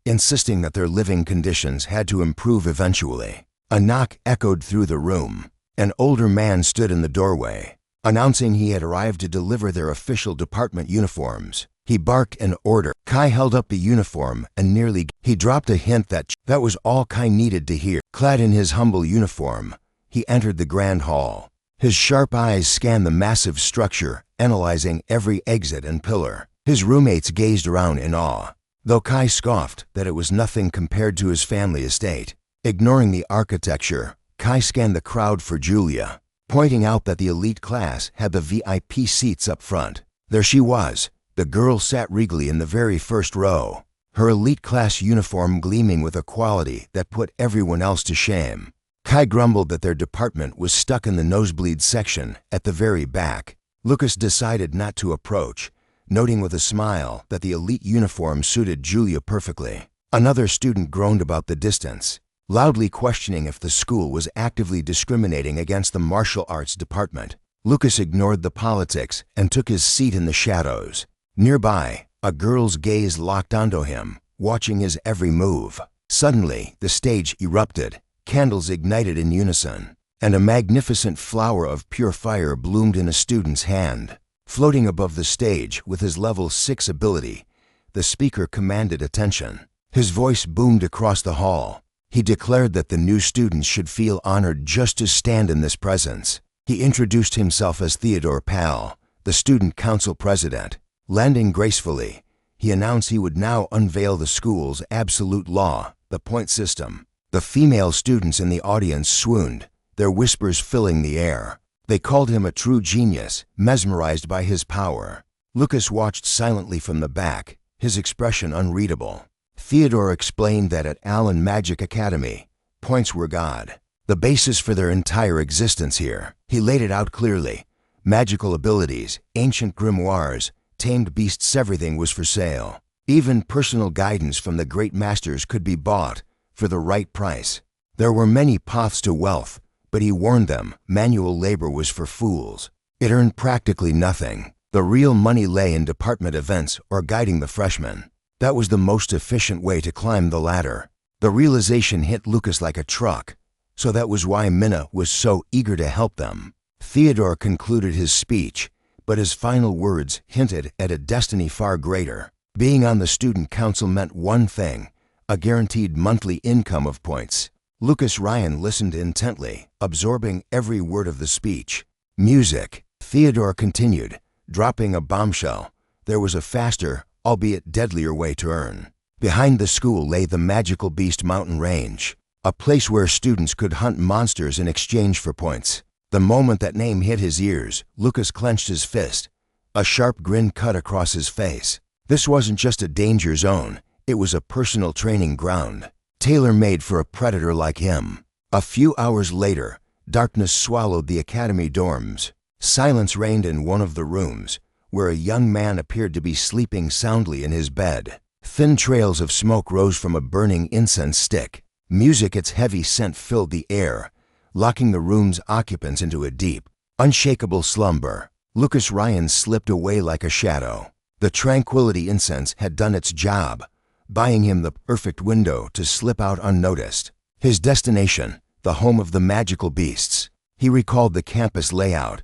insisting that their living conditions had to improve eventually. A knock echoed through the room. An older man stood in the doorway, announcing he had arrived to deliver their official department uniforms. He barked an order. Kai held up the uniform and he dropped a hint that was all Kai needed to hear. Clad in his humble uniform, he entered the grand hall. His sharp eyes scanned the massive structure, analyzing every exit and pillar. His roommates gazed around in awe, though Kai scoffed that it was nothing compared to his family estate. Ignoring the architecture, Kai scanned the crowd for Julia, pointing out that the elite class had the VIP seats up front. There she was. The girl sat regally in the very first row, her elite class uniform gleaming with a quality that put everyone else to shame. Kai grumbled that their department was stuck in the nosebleed section at the very back. Lucas decided not to approach, noting with a smile that the elite uniform suited Julia perfectly. Another student groaned about the distance, loudly questioning if the school was actively discriminating against the martial arts department. Lucas ignored the politics and took his seat in the shadows. Nearby, a girl's gaze locked onto him, watching his every move. Suddenly, the stage erupted, candles ignited in unison, and a magnificent flower of pure fire bloomed in a student's hand. Floating above the stage with his level 6 ability, the speaker commanded attention. His voice boomed across the hall. He declared that the new students should feel honored just to stand in this presence. He introduced himself as Theodore Pal, the student council president. Landing gracefully, he announced he would now unveil the school's absolute law, the point system. The female students in the audience swooned, their whispers filling the air. They called him a true genius, mesmerized by his power. Lucas watched silently from the back, his expression unreadable. Theodore explained that at Allen Magic Academy, points were God, the basis for their entire existence here. He laid it out clearly. Magical abilities, ancient grimoires, tamed beasts, everything was for sale. Even personal guidance from the great masters could be bought for the right price. There were many paths to wealth, but he warned them manual labor was for fools. It earned practically nothing. The real money lay in department events or guiding the freshmen. That was the most efficient way to climb the ladder. The realization hit Lucas like a truck, so that was why Minna was so eager to help them. Theodore concluded his speech, but his final words hinted at a destiny far greater. Being on the student council meant one thing, a guaranteed monthly income of points. Lucas Ryan listened intently, absorbing every word of the speech. Music. Theodore continued, dropping a bombshell. There was a faster, albeit deadlier way to earn. Behind the school lay the magical Beast Mountain Range, a place where students could hunt monsters in exchange for points. The moment that name hit his ears, Lucas clenched his fist. A sharp grin cut across his face. This wasn't just a danger zone, it was a personal training ground, tailor-made for a predator like him. A few hours later, darkness swallowed the academy dorms. Silence reigned in one of the rooms, where a young man appeared to be sleeping soundly in his bed. Thin trails of smoke rose from a burning incense stick. Music, its heavy scent filled the air, locking the room's occupants into a deep, unshakable slumber. Lucas Ryan slipped away like a shadow. The tranquility incense had done its job, buying him the perfect window to slip out unnoticed. His destination, the home of the magical beasts. He recalled the campus layout.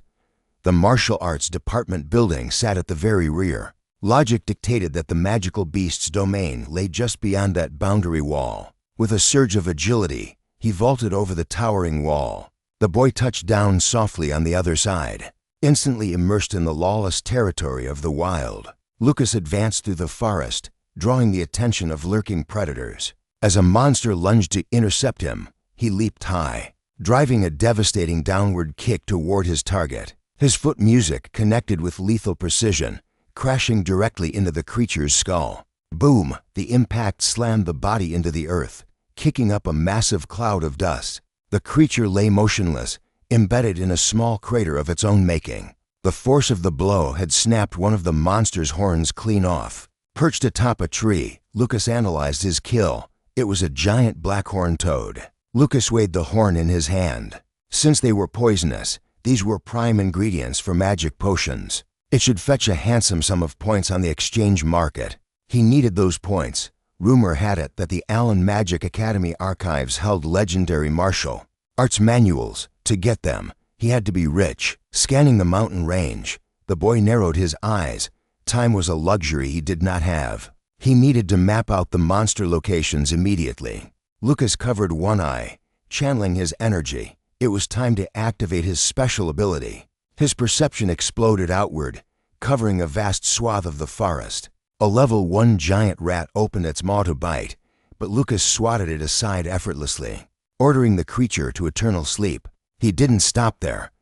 The martial arts department building sat at the very rear. Logic dictated that the magical beast's domain lay just beyond that boundary wall. With a surge of agility, he vaulted over the towering wall. The boy touched down softly on the other side, instantly immersed in the lawless territory of the wild. Lucas advanced through the forest, drawing the attention of lurking predators. As a monster lunged to intercept him, he leaped high, driving a devastating downward kick toward his target. His foot music connected with lethal precision, crashing directly into the creature's skull. Boom! The impact slammed the body into the earth, kicking up a massive cloud of dust. The creature lay motionless, embedded in a small crater of its own making. The force of the blow had snapped one of the monster's horns clean off. Perched atop a tree, Lucas analyzed his kill. It was a giant blackhorn toad. Lucas weighed the horn in his hand. Since they were poisonous, these were prime ingredients for magic potions. It should fetch a handsome sum of points on the exchange market. He needed those points. Rumor had it that the Allen Magic Academy archives held legendary martial arts manuals. To get them, he had to be rich. Scanning the mountain range, the boy narrowed his eyes. Time was a luxury he did not have. He needed to map out the monster locations immediately. Lucas covered one eye, channeling his energy. It was time to activate his special ability. His perception exploded outward, covering a vast swath of the forest. A level 1 giant rat opened its maw to bite, but Lucas swatted it aside effortlessly, ordering the creature to eternal sleep. He didn't stop there.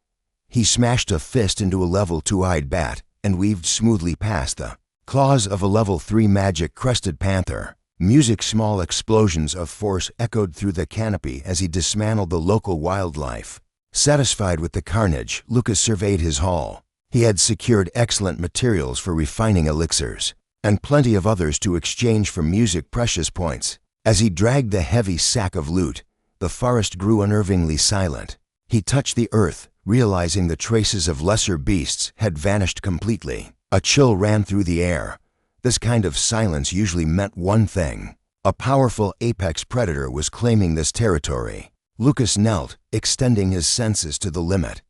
He smashed a fist into a level 2-eyed bat and weaved smoothly past the claws of a level 3 magic-crested panther. Small explosions of force echoed through the canopy as he dismantled the local wildlife. Satisfied with the carnage, Lucas surveyed his haul. He had secured excellent materials for refining elixirs, and plenty of others to exchange for music precious points. As he dragged the heavy sack of loot, the forest grew unnervingly silent. He touched the earth, realizing the traces of lesser beasts had vanished completely. A chill ran through the air. This kind of silence usually meant one thing. A powerful apex predator was claiming this territory. Lucas knelt, extending his senses to the limit.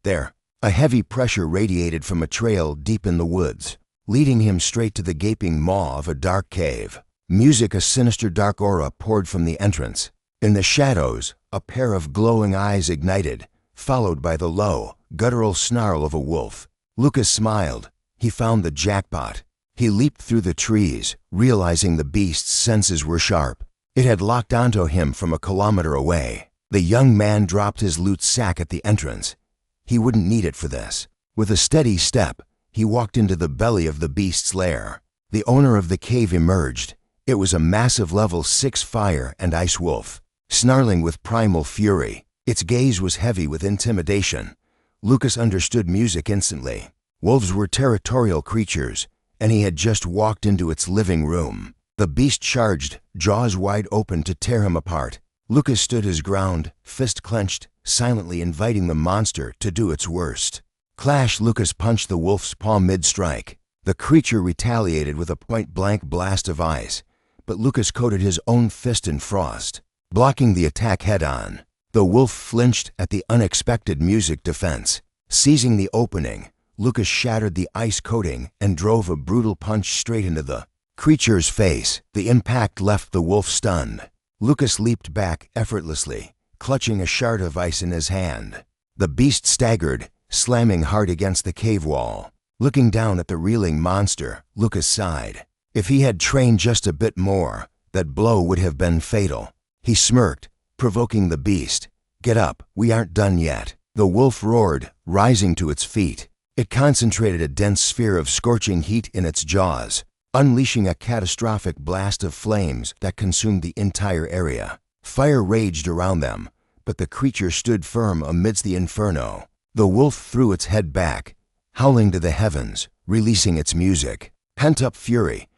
There, a heavy pressure radiated from a trail deep in the woods, leading him straight to the gaping maw of a dark cave. A sinister dark aura poured from the entrance. In the shadows, a pair of glowing eyes ignited, followed by the low, guttural snarl of a wolf. Lucas smiled. He found the jackpot. He leaped through the trees, realizing the beast's senses were sharp. It had locked onto him from a kilometer away. The young man dropped his loot sack at the entrance. He wouldn't need it for this. With a steady step, he walked into the belly of the beast's lair. The owner of the cave emerged. It was a massive level 6 fire and ice wolf, snarling with primal fury. Its gaze was heavy with intimidation. Lucas understood music instantly. Wolves were territorial creatures, and he had just walked into its living room. The beast charged, jaws wide open to tear him apart. Lucas stood his ground, fist clenched, silently inviting the monster to do its worst. Clash! Lucas punched the wolf's paw mid-strike. The creature retaliated with a point-blank blast of ice, but Lucas coated his own fist in frost, blocking the attack head-on. The wolf flinched at the unexpected music defense. Seizing the opening, Lucas shattered the ice coating and drove a brutal punch straight into the creature's face. The impact left the wolf stunned. Lucas leaped back effortlessly, clutching a shard of ice in his hand. The beast staggered, slamming hard against the cave wall. Looking down at the reeling monster, Lucas sighed. If he had trained just a bit more, that blow would have been fatal. He smirked, provoking the beast. "Get up, we aren't done yet." The wolf roared, rising to its feet. It concentrated a dense sphere of scorching heat in its jaws, unleashing a catastrophic blast of flames that consumed the entire area. Fire raged around them, but the creature stood firm amidst the inferno. The wolf threw its head back, howling to the heavens, releasing its music. Pent-up fury.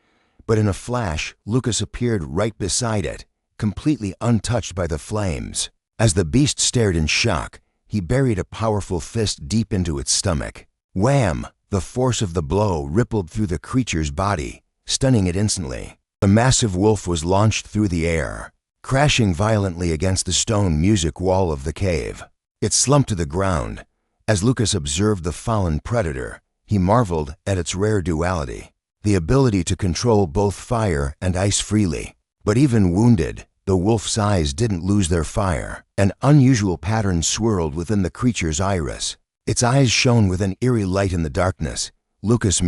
But in a flash, Lucas appeared right beside it, completely untouched by the flames. As the beast stared in shock, he buried a powerful fist deep into its stomach. Wham! The force of the blow rippled through the creature's body, stunning it instantly. The massive wolf was launched through the air, crashing violently against the stone music wall of the cave. It slumped to the ground. As Lucas observed the fallen predator, he marveled at its rare duality, the ability to control both fire and ice freely. But even wounded, the wolf's eyes didn't lose their fire. An unusual pattern swirled within the creature's iris. Its eyes shone with an eerie light in the darkness. Lucas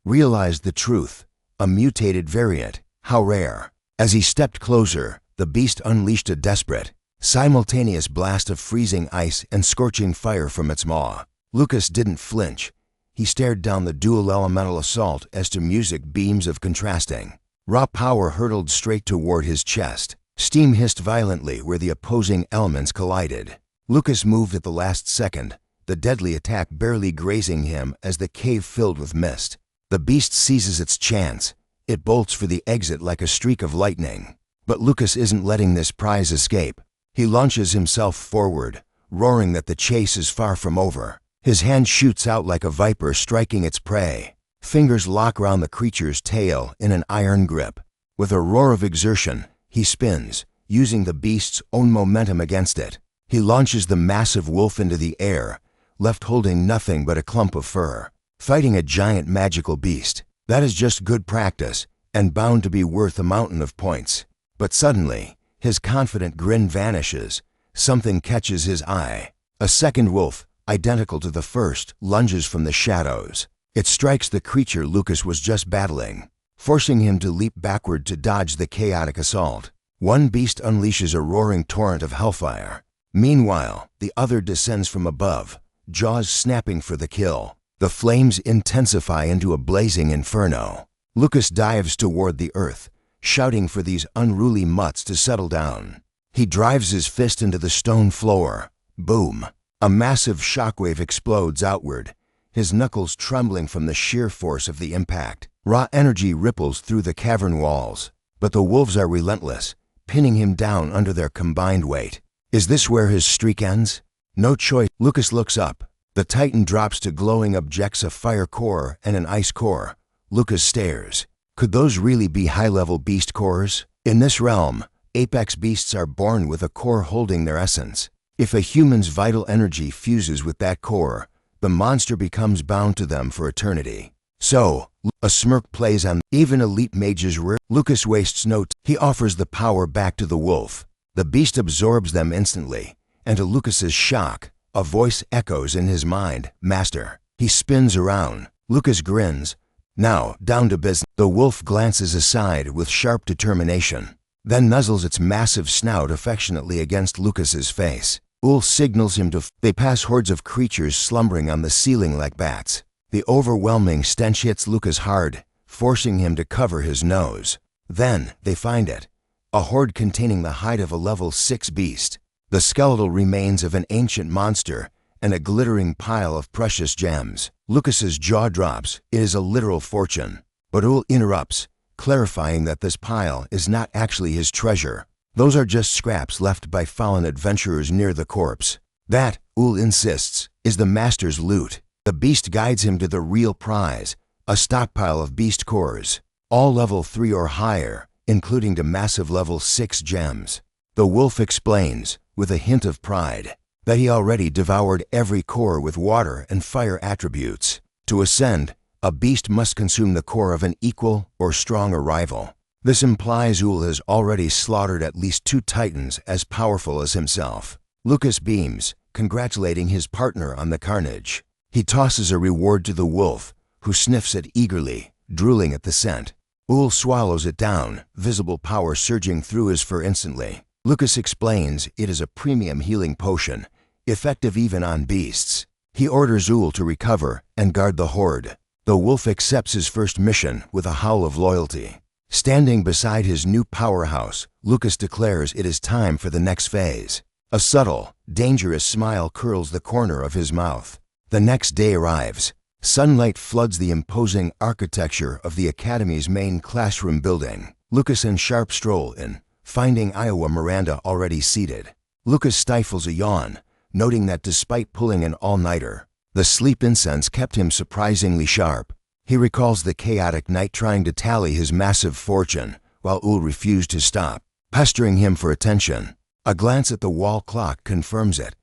realized the truth. A mutated variant. How rare. As he stepped closer, the beast unleashed a desperate, simultaneous blast of freezing ice and scorching fire from its maw. Lucas didn't flinch. He stared down the dual elemental assault as to music beams of contrasting. Raw power hurtled straight toward his chest. Steam hissed violently where the opposing elements collided. Lucas moved at the last second, the deadly attack barely grazing him as the cave filled with mist. The beast seizes its chance. It bolts for the exit like a streak of lightning. But Lucas isn't letting this prize escape. He launches himself forward, roaring that the chase is far from over. His hand shoots out like a viper striking its prey. Fingers lock around the creature's tail in an iron grip. With a roar of exertion, he spins, using the beast's own momentum against it. He launches the massive wolf into the air, left holding nothing but a clump of fur. Fighting a giant magical beast, that is just good practice, and bound to be worth a mountain of points. But suddenly, his confident grin vanishes. Something catches his eye. A second wolf, identical to the first, lunges from the shadows. It strikes the creature Lucas was just battling, forcing him to leap backward to dodge the chaotic assault. One beast unleashes a roaring torrent of hellfire. Meanwhile, the other descends from above, jaws snapping for the kill. The flames intensify into a blazing inferno. Lucas dives toward the earth, shouting for these unruly mutts to settle down. He drives his fist into the stone floor. Boom! A massive shockwave explodes outward, his knuckles trembling from the sheer force of the impact. Raw energy ripples through the cavern walls, but the wolves are relentless, pinning him down under their combined weight. Is this where his streak ends? No choice. Lucas looks up. The Titan drops to glowing objects of fire core and an ice core. Lucas stares. Could those really be high-level beast cores? In this realm, apex beasts are born with a core holding their essence. If a human's vital energy fuses with that core, the monster becomes bound to them for eternity. So, a smirk plays on even elite mages rare. Lucas wastes no time. He offers the power back to the wolf. The beast absorbs them instantly, and to Lucas's shock, a voice echoes in his mind, "Master." He spins around. Lucas grins. Now, down to business. The wolf glances aside with sharp determination, then nuzzles its massive snout affectionately against Lucas's face. Ul signals him to. They pass hordes of creatures slumbering on the ceiling like bats. The overwhelming stench hits Lucas hard, forcing him to cover his nose. Then, they find it. A horde containing the hide of a level 6 beast. The skeletal remains of an ancient monster, and a glittering pile of precious gems. Lucas's jaw drops. It is a literal fortune. But Ul interrupts, clarifying that this pile is not actually his treasure. Those are just scraps left by fallen adventurers near the corpse. That, Ul insists, is the master's loot. The beast guides him to the real prize, a stockpile of beast cores, all level 3 or higher, including the massive level 6 gems. The wolf explains, with a hint of pride, that he already devoured every core with water and fire attributes. To ascend, a beast must consume the core of an equal or stronger rival. This implies Ul has already slaughtered at least 2 titans as powerful as himself. Lucas beams, congratulating his partner on the carnage. He tosses a reward to the wolf, who sniffs it eagerly, drooling at the scent. Ul swallows it down, visible power surging through his fur instantly. Lucas explains it is a premium healing potion, effective even on beasts. He orders Ul to recover and guard the horde. The wolf accepts his first mission with a howl of loyalty. Standing beside his new powerhouse, Lucas declares it is time for the next phase. A subtle, dangerous smile curls the corner of his mouth. The next day arrives. Sunlight floods the imposing architecture of the Academy's main classroom building. Lucas and Sharp stroll in, finding Iowa Miranda already seated. Lucas stifles a yawn, noting that despite pulling an all-nighter, the sleep incense kept him surprisingly sharp. He recalls the chaotic night trying to tally his massive fortune, while Ul refused to stop, pestering him for attention. A glance at the wall clock confirms it.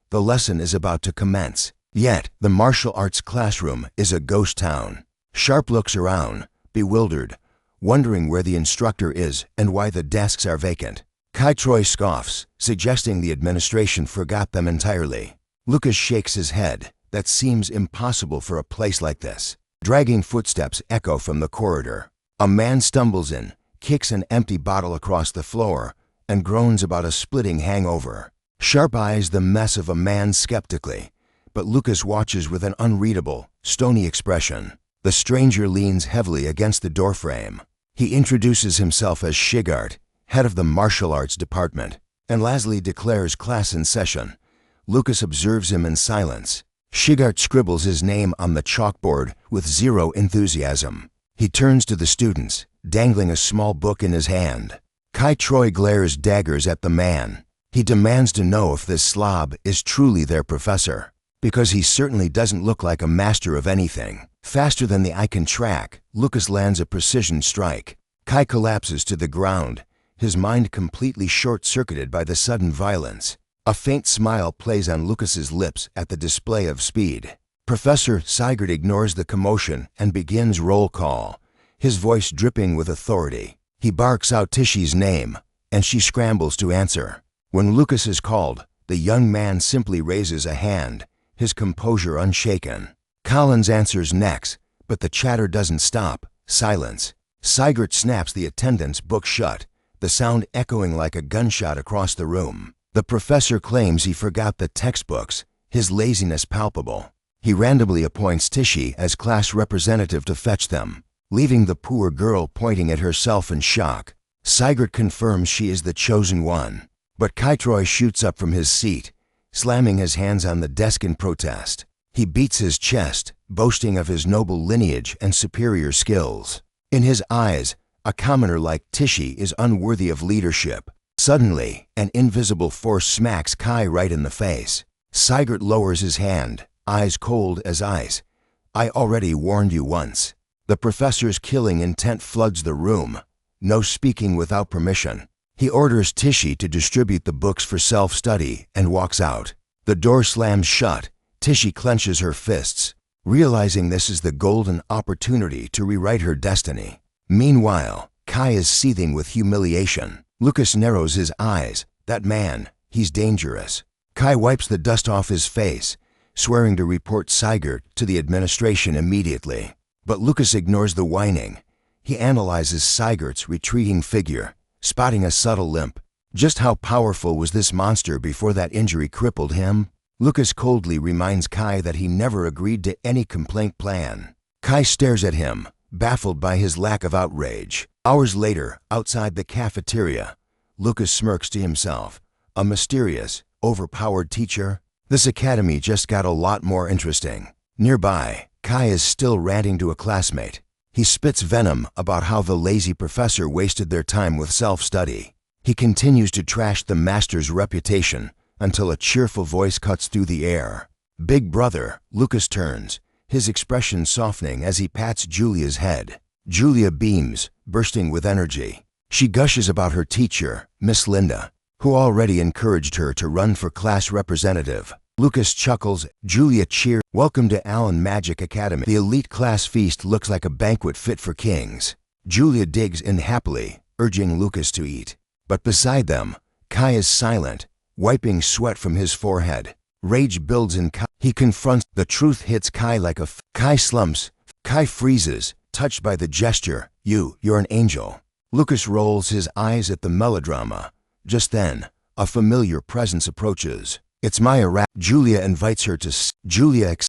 The lesson is about to commence. Yet, the martial arts classroom is a ghost town. Sharp looks around, bewildered, wondering where the instructor is and why the desks are vacant. Kai Troy scoffs, suggesting the administration forgot them entirely. Lucas shakes his head. That seems impossible for a place like this. Dragging footsteps echo from the corridor. A man stumbles in, kicks an empty bottle across the floor, and groans about a splitting hangover. Sharp eyes the mess of a man skeptically, but Lucas watches with an unreadable, stony expression. The stranger leans heavily against the doorframe. He introduces himself as Shigart, head of the martial arts department, and Lasley declares class in session. Lucas observes him in silence. Shigart scribbles his name on the chalkboard with zero enthusiasm. He turns to the students, dangling a small book in his hand. Kai Troy glares daggers at the man. He demands to know if this slob is truly their professor, because he certainly doesn't look like a master of anything. Faster than the eye can track, Lucas lands a precision strike. Kai collapses to the ground, his mind completely short-circuited by the sudden violence. A faint smile plays on Lucas's lips at the display of speed. Professor Sigurd ignores the commotion and begins roll call, his voice dripping with authority. He barks out Tishi's name, and she scrambles to answer. When Lucas is called, the young man simply raises a hand, his composure unshaken. Collins answers next, but the chatter doesn't stop. Silence. Sigurd snaps the attendant's book shut, the sound echoing like a gunshot across the room. The professor claims he forgot the textbooks, his laziness palpable. He randomly appoints Tishi as class representative to fetch them, leaving the poor girl pointing at herself in shock. Sigurd confirms she is the chosen one, but Kaitroy shoots up from his seat, slamming his hands on the desk in protest. He beats his chest, boasting of his noble lineage and superior skills. In his eyes, a commoner like Tishi is unworthy of leadership. Suddenly, an invisible force smacks Kai right in the face. Sigurd lowers his hand, eyes cold as ice. I already warned you once. The professor's killing intent floods the room. No speaking without permission. He orders Tishi to distribute the books for self-study and walks out. The door slams shut. Tishi clenches her fists, realizing this is the golden opportunity to rewrite her destiny. Meanwhile, Kai is seething with humiliation. Lucas narrows his eyes. That man, he's dangerous. Kai wipes the dust off his face, swearing to report Sigurd to the administration immediately. But Lucas ignores the whining. He analyzes Sigurd's retreating figure, spotting a subtle limp. Just how powerful was this monster before that injury crippled him? Lucas coldly reminds Kai that he never agreed to any complaint plan. Kai stares at him, baffled by his lack of outrage. Hours later, outside the cafeteria, Lucas smirks to himself. A mysterious, overpowered teacher? This academy just got a lot more interesting. Nearby, Kai is still ranting to a classmate. He spits venom about how the lazy professor wasted their time with self-study. He continues to trash the master's reputation until a cheerful voice cuts through the air. Big brother, Lucas turns, his expression softening as he pats Julia's head. Julia beams, bursting with energy. She gushes about her teacher, Miss Linda, who already encouraged her to run for class representative. Lucas chuckles. Julia cheers. Welcome to Allen Magic Academy. The elite class feast looks like a banquet fit for kings. Julia digs in happily, urging Lucas to eat. But beside them, Kai is silent, wiping sweat from his forehead. Rage builds in Kai. He confronts. The truth hits Kai like a Kai slumps. Kai freezes, touched by the gesture. You're an angel. Lucas rolls his eyes at the melodrama. Just then, a familiar presence approaches. It's Maya. Julia invites her to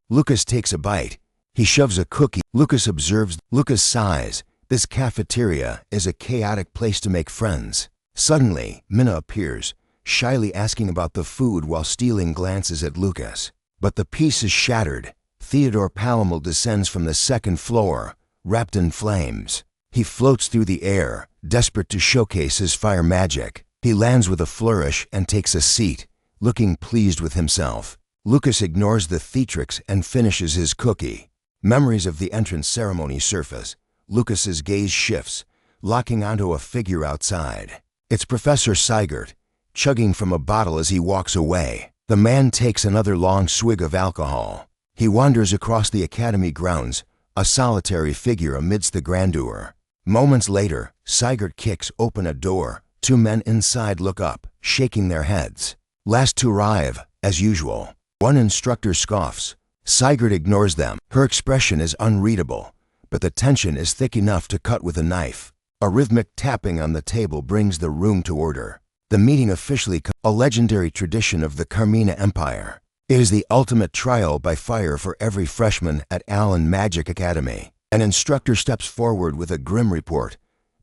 Lucas takes a bite. He shoves a cookie. Lucas observes. Lucas sighs. This cafeteria is a chaotic place to make friends. Suddenly, Minna appears, shyly asking about the food while stealing glances at Lucas. But the peace is shattered. Theodore Palomel descends from the second floor, wrapped in flames. He floats through the air, desperate to showcase his fire magic. He lands with a flourish and takes a seat, looking pleased with himself. Lucas ignores the theatrics and finishes his cookie. Memories of the entrance ceremony surface. Lucas's gaze shifts, locking onto a figure outside. It's Professor Sigurd, chugging from a bottle as he walks away. The man takes another long swig of alcohol. He wanders across the academy grounds, a solitary figure amidst the grandeur. Moments later, Sigurd kicks open a door. Two men inside look up, shaking their heads. Last to arrive, as usual. One instructor scoffs. Sigurd ignores them. Her expression is unreadable, but the tension is thick enough to cut with a knife. A rhythmic tapping on the table brings the room to order. The meeting officially a legendary tradition of the Carmina Empire. It is the ultimate trial by fire for every freshman at Allen Magic Academy. An instructor steps forward with a grim report.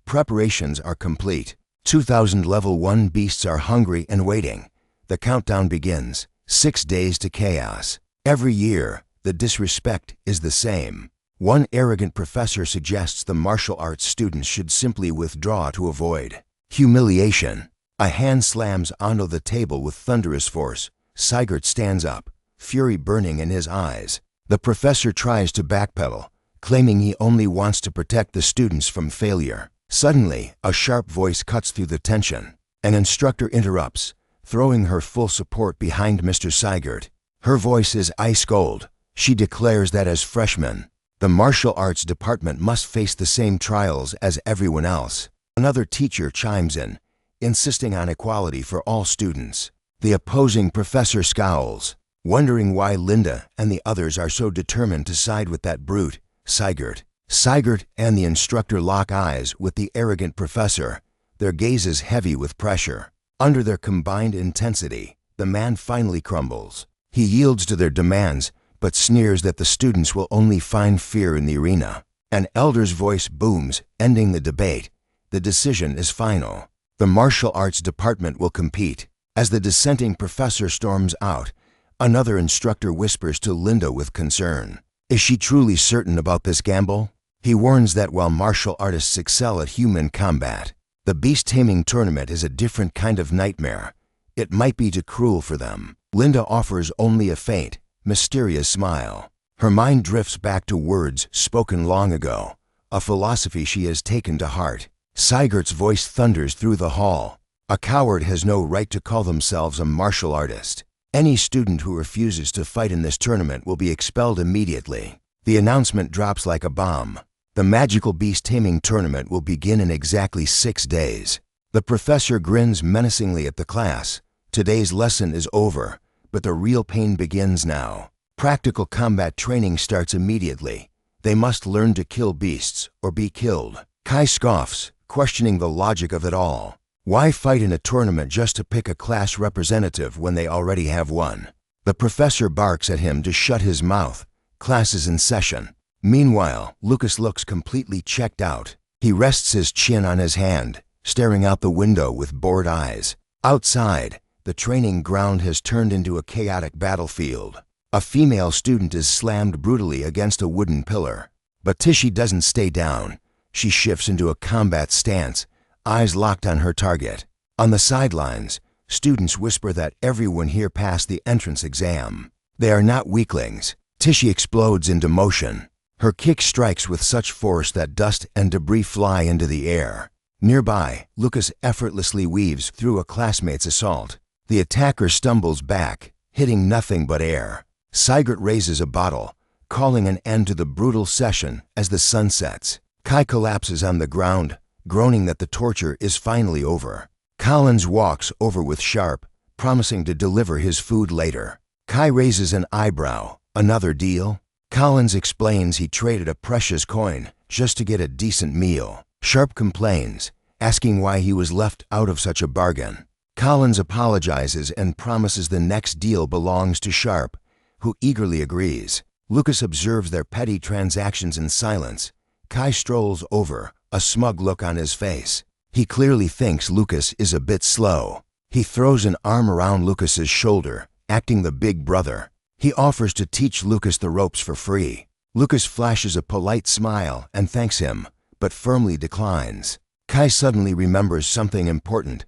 Preparations are complete. 2,000 level 1 beasts are hungry and waiting. The countdown begins. 6 days to chaos. Every year, the disrespect is the same. One arrogant professor suggests the martial arts students should simply withdraw to avoid humiliation. A hand slams onto the table with thunderous force. Sigurd stands up, fury burning in his eyes. The professor tries to backpedal, claiming he only wants to protect the students from failure. Suddenly, a sharp voice cuts through the tension. An instructor interrupts, throwing her full support behind Mr. Sigurd. Her voice is ice cold. She declares that as freshmen, the martial arts department must face the same trials as everyone else. Another teacher chimes in, insisting on equality for all students. The opposing professor scowls, wondering why Linda and the others are so determined to side with that brute, Sigurd. Sigurd and the instructor lock eyes with the arrogant professor, their gazes heavy with pressure. Under their combined intensity, the man finally crumbles. He yields to their demands, but sneers that the students will only find fear in the arena. An elder's voice booms, ending the debate. The decision is final. The martial arts department will compete. As the dissenting professor storms out, another instructor whispers to Linda with concern. Is she truly certain about this gamble? He warns that while martial artists excel at human combat, the beast-taming tournament is a different kind of nightmare. It might be too cruel for them. Linda offers only a faint, mysterious smile. Her mind drifts back to words spoken long ago, a philosophy she has taken to heart. Sigurd's voice thunders through the hall. A coward has no right to call themselves a martial artist. Any student who refuses to fight in this tournament will be expelled immediately. The announcement drops like a bomb. The magical beast-taming tournament will begin in exactly 6 days. The professor grins menacingly at the class. Today's lesson is over, but the real pain begins now. Practical combat training starts immediately. They must learn to kill beasts or be killed. Kai scoffs, questioning the logic of it all. Why fight in a tournament just to pick a class representative when they already have one? The professor barks at him to shut his mouth. Class is in session. Meanwhile, Lucas looks completely checked out. He rests his chin on his hand, staring out the window with bored eyes. Outside, the training ground has turned into a chaotic battlefield. A female student is slammed brutally against a wooden pillar. But Tishy doesn't stay down. She shifts into a combat stance, eyes locked on her target. On the sidelines, students whisper that everyone here passed the entrance exam. They are not weaklings. Tishy explodes into motion. Her kick strikes with such force that dust and debris fly into the air. Nearby, Lucas effortlessly weaves through a classmate's assault. The attacker stumbles back, hitting nothing but air. Sigurd raises a bottle, calling an end to the brutal session as the sun sets. Kai collapses on the ground, groaning that the torture is finally over. Collins walks over with Sharp, promising to deliver his food later. Kai raises an eyebrow. Another deal? Collins explains he traded a precious coin just to get a decent meal. Sharp complains, asking why he was left out of such a bargain. Collins apologizes and promises the next deal belongs to Sharp, who eagerly agrees. Lucas observes their petty transactions in silence. Kai strolls over, a smug look on his face. He clearly thinks Lucas is a bit slow. He throws an arm around Lucas's shoulder, acting the big brother. He offers to teach Lucas the ropes for free. Lucas flashes a polite smile and thanks him, but firmly declines. Kai suddenly remembers something important.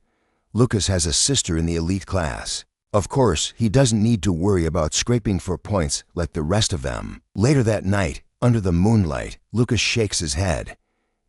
Lucas has a sister in the elite class. Of course, he doesn't need to worry about scraping for points like the rest of them. Later that night, under the moonlight, Lucas shakes his head.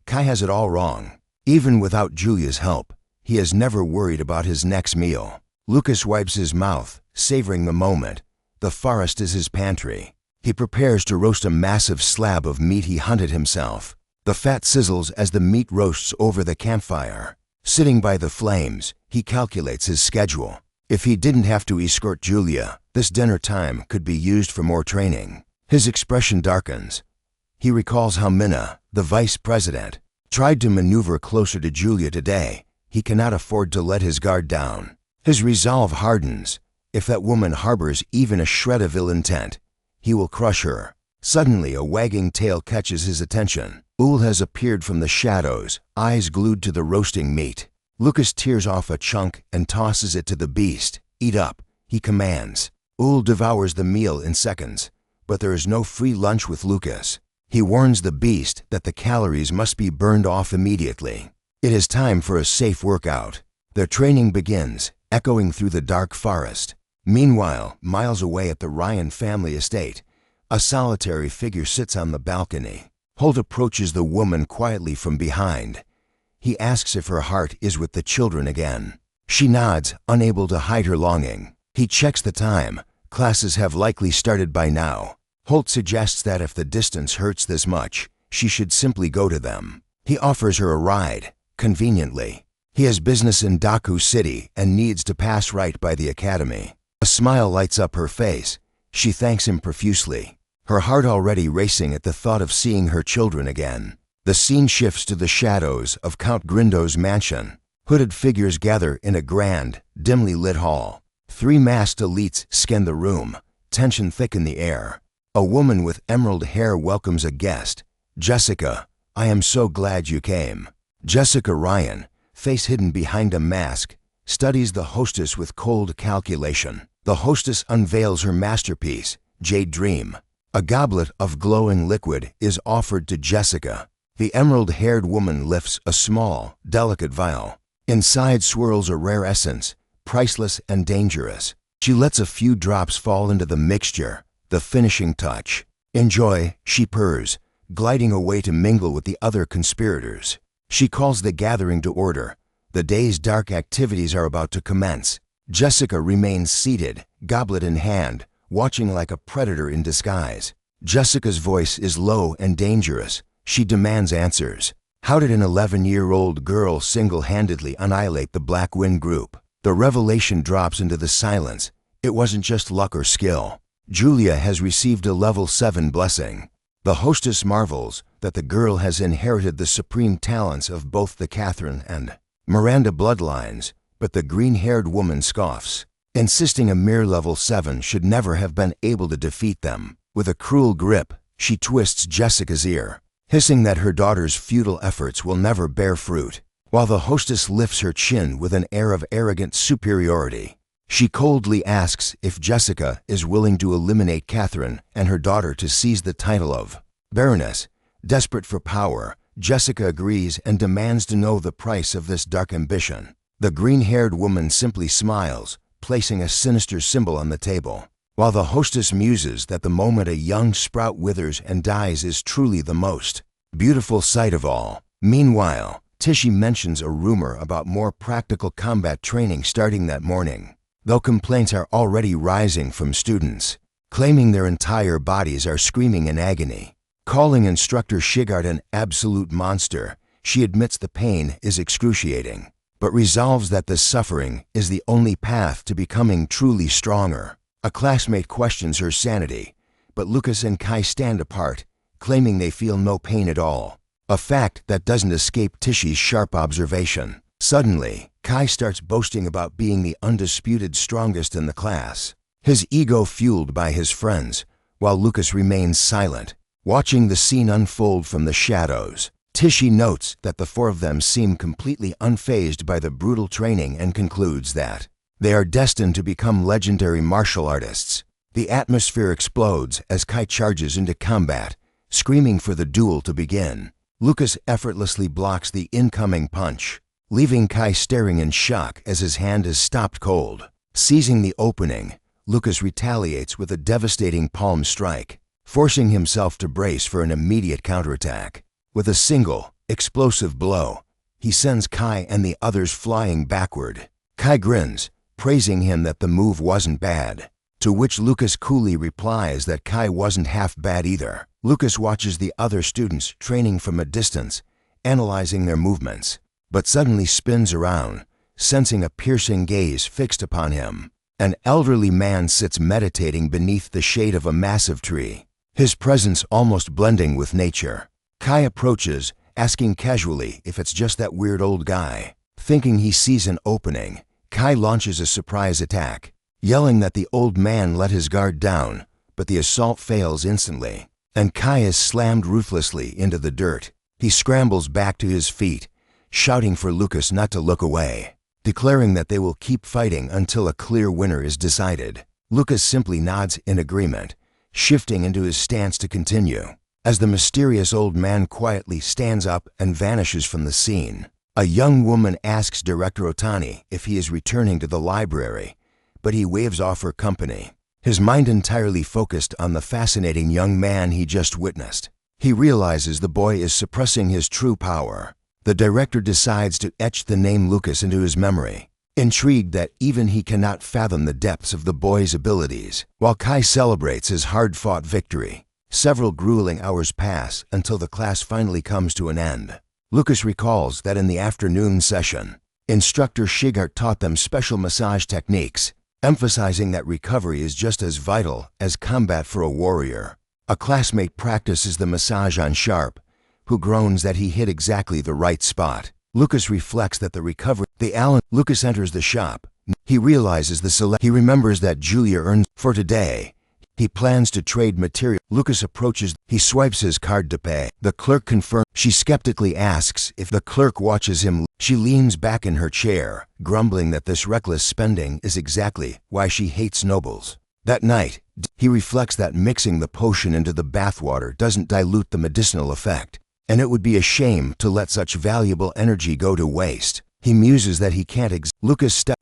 Kai has it all wrong. Even without Julia's help, he has never worried about his next meal. Lucas wipes his mouth, savoring the moment. The forest is his pantry. He prepares to roast a massive slab of meat he hunted himself. The fat sizzles as the meat roasts over the campfire. Sitting by the flames, he calculates his schedule. If he didn't have to escort Julia, this dinner time could be used for more training. His expression darkens. He recalls how Minna, the vice president, tried to maneuver closer to Julia today. He cannot afford to let his guard down. His resolve hardens. If that woman harbors even a shred of ill intent, he will crush her. Suddenly, a wagging tail catches his attention. Ul has appeared from the shadows, eyes glued to the roasting meat. Lucas tears off a chunk and tosses it to the beast. "Eat up," he commands. Ul devours the meal in seconds, but there is no free lunch with Lucas. He warns the beast that the calories must be burned off immediately. It is time for a safe workout. Their training begins, echoing through the dark forest. Meanwhile, miles away at the Ryan family estate, a solitary figure sits on the balcony. Holt approaches the woman quietly from behind. He asks if her heart is with the children again. She nods, unable to hide her longing. He checks the time. Classes have likely started by now. Holt suggests that if the distance hurts this much, she should simply go to them. He offers her a ride, conveniently. He has business in Daku City and needs to pass right by the academy. A smile lights up her face. She thanks him profusely, her heart already racing at the thought of seeing her children again. The scene shifts to the shadows of Count Grindo's mansion. Hooded figures gather in a grand, dimly lit hall. 3 masked elites scan the room, tension thick in the air. A woman with emerald hair welcomes a guest. "Jessica, I am so glad you came." Jessica Ryan, face hidden behind a mask, studies the hostess with cold calculation. The hostess unveils her masterpiece, Jade Dream. A goblet of glowing liquid is offered to Jessica. The emerald-haired woman lifts a small, delicate vial. Inside swirls a rare essence, priceless and dangerous. She lets a few drops fall into the mixture, the finishing touch. "Enjoy," she purrs, gliding away to mingle with the other conspirators. She calls the gathering to order. The day's dark activities are about to commence. Jessica remains seated, goblet in hand, watching like a predator in disguise. Jessica's voice is low and dangerous. She demands answers. How did an 11-year-old girl single-handedly annihilate the Black Wind group? The revelation drops into the silence. It wasn't just luck or skill. Julia has received a level 7 blessing. The hostess marvels that the girl has inherited the supreme talents of both the Catherine and Miranda bloodlines, but the green-haired woman scoffs, insisting a mere level 7 should never have been able to defeat them. With a cruel grip, she twists Jessica's ear, hissing that her daughter's futile efforts will never bear fruit, while the hostess lifts her chin with an air of arrogant superiority. She coldly asks if Jessica is willing to eliminate Catherine and her daughter to seize the title of Baroness. Desperate for power, Jessica agrees and demands to know the price of this dark ambition. The green-haired woman simply smiles, placing a sinister symbol on the table, while the hostess muses that the moment a young sprout withers and dies is truly the most beautiful sight of all. Meanwhile, Tishy mentions a rumor about more practical combat training starting that morning, though complaints are already rising from students, claiming their entire bodies are screaming in agony. Calling instructor Shigart an absolute monster, she admits the pain is excruciating, but resolves that the suffering is the only path to becoming truly stronger. A classmate questions her sanity, but Lucas and Kai stand apart, claiming they feel no pain at all, a fact that doesn't escape Tishy's sharp observation. Suddenly, Kai starts boasting about being the undisputed strongest in the class, his ego fueled by his friends, while Lucas remains silent, watching the scene unfold from the shadows. Tishy notes that the 4 of them seem completely unfazed by the brutal training and concludes that they are destined to become legendary martial artists. The atmosphere explodes as Kai charges into combat, screaming for the duel to begin. Lucas effortlessly blocks the incoming punch, leaving Kai staring in shock as his hand is stopped cold. Seizing the opening, Lucas retaliates with a devastating palm strike, forcing himself to brace for an immediate counterattack. With a single, explosive blow, he sends Kai and the others flying backward. Kai grins, praising him that the move wasn't bad, to which Lucas coolly replies that Kai wasn't half bad either. Lucas watches the other students training from a distance, analyzing their movements, but suddenly spins around, sensing a piercing gaze fixed upon him. An elderly man sits meditating beneath the shade of a massive tree, his presence almost blending with nature. Kai approaches, asking casually if it's just that weird old guy. Thinking he sees an opening, Kai launches a surprise attack, yelling that the old man let his guard down, but the assault fails instantly, and Kai is slammed ruthlessly into the dirt. He scrambles back to his feet, shouting for Lucas not to look away, declaring that they will keep fighting until a clear winner is decided. Lucas simply nods in agreement, shifting into his stance to continue. As the mysterious old man quietly stands up and vanishes from the scene, a young woman asks Director Otani if he is returning to the library, but he waves off her company, his mind entirely focused on the fascinating young man he just witnessed. He realizes the boy is suppressing his true power. The director decides to etch the name Lucas into his memory, intrigued that even he cannot fathom the depths of the boy's abilities. While Kai celebrates his hard-fought victory, several grueling hours pass until the class finally comes to an end. Lucas recalls that in the afternoon session, instructor Shigart taught them special massage techniques, emphasizing that recovery is just as vital as combat for a warrior. A classmate practices the massage on Sharp, who groans that he hit exactly the right spot. Lucas reflects that the recovery. Lucas enters the shop. He realizes he remembers that Julia earns for today. He plans to trade material. Lucas approaches. He swipes his card to pay. The clerk confirms. She skeptically asks if the clerk watches him. She leans back in her chair, grumbling that this reckless spending is exactly why she hates nobles. That night, he reflects that mixing the potion into the bathwater doesn't dilute the medicinal effect, and it would be a shame to let such valuable energy go to waste. He muses that he can't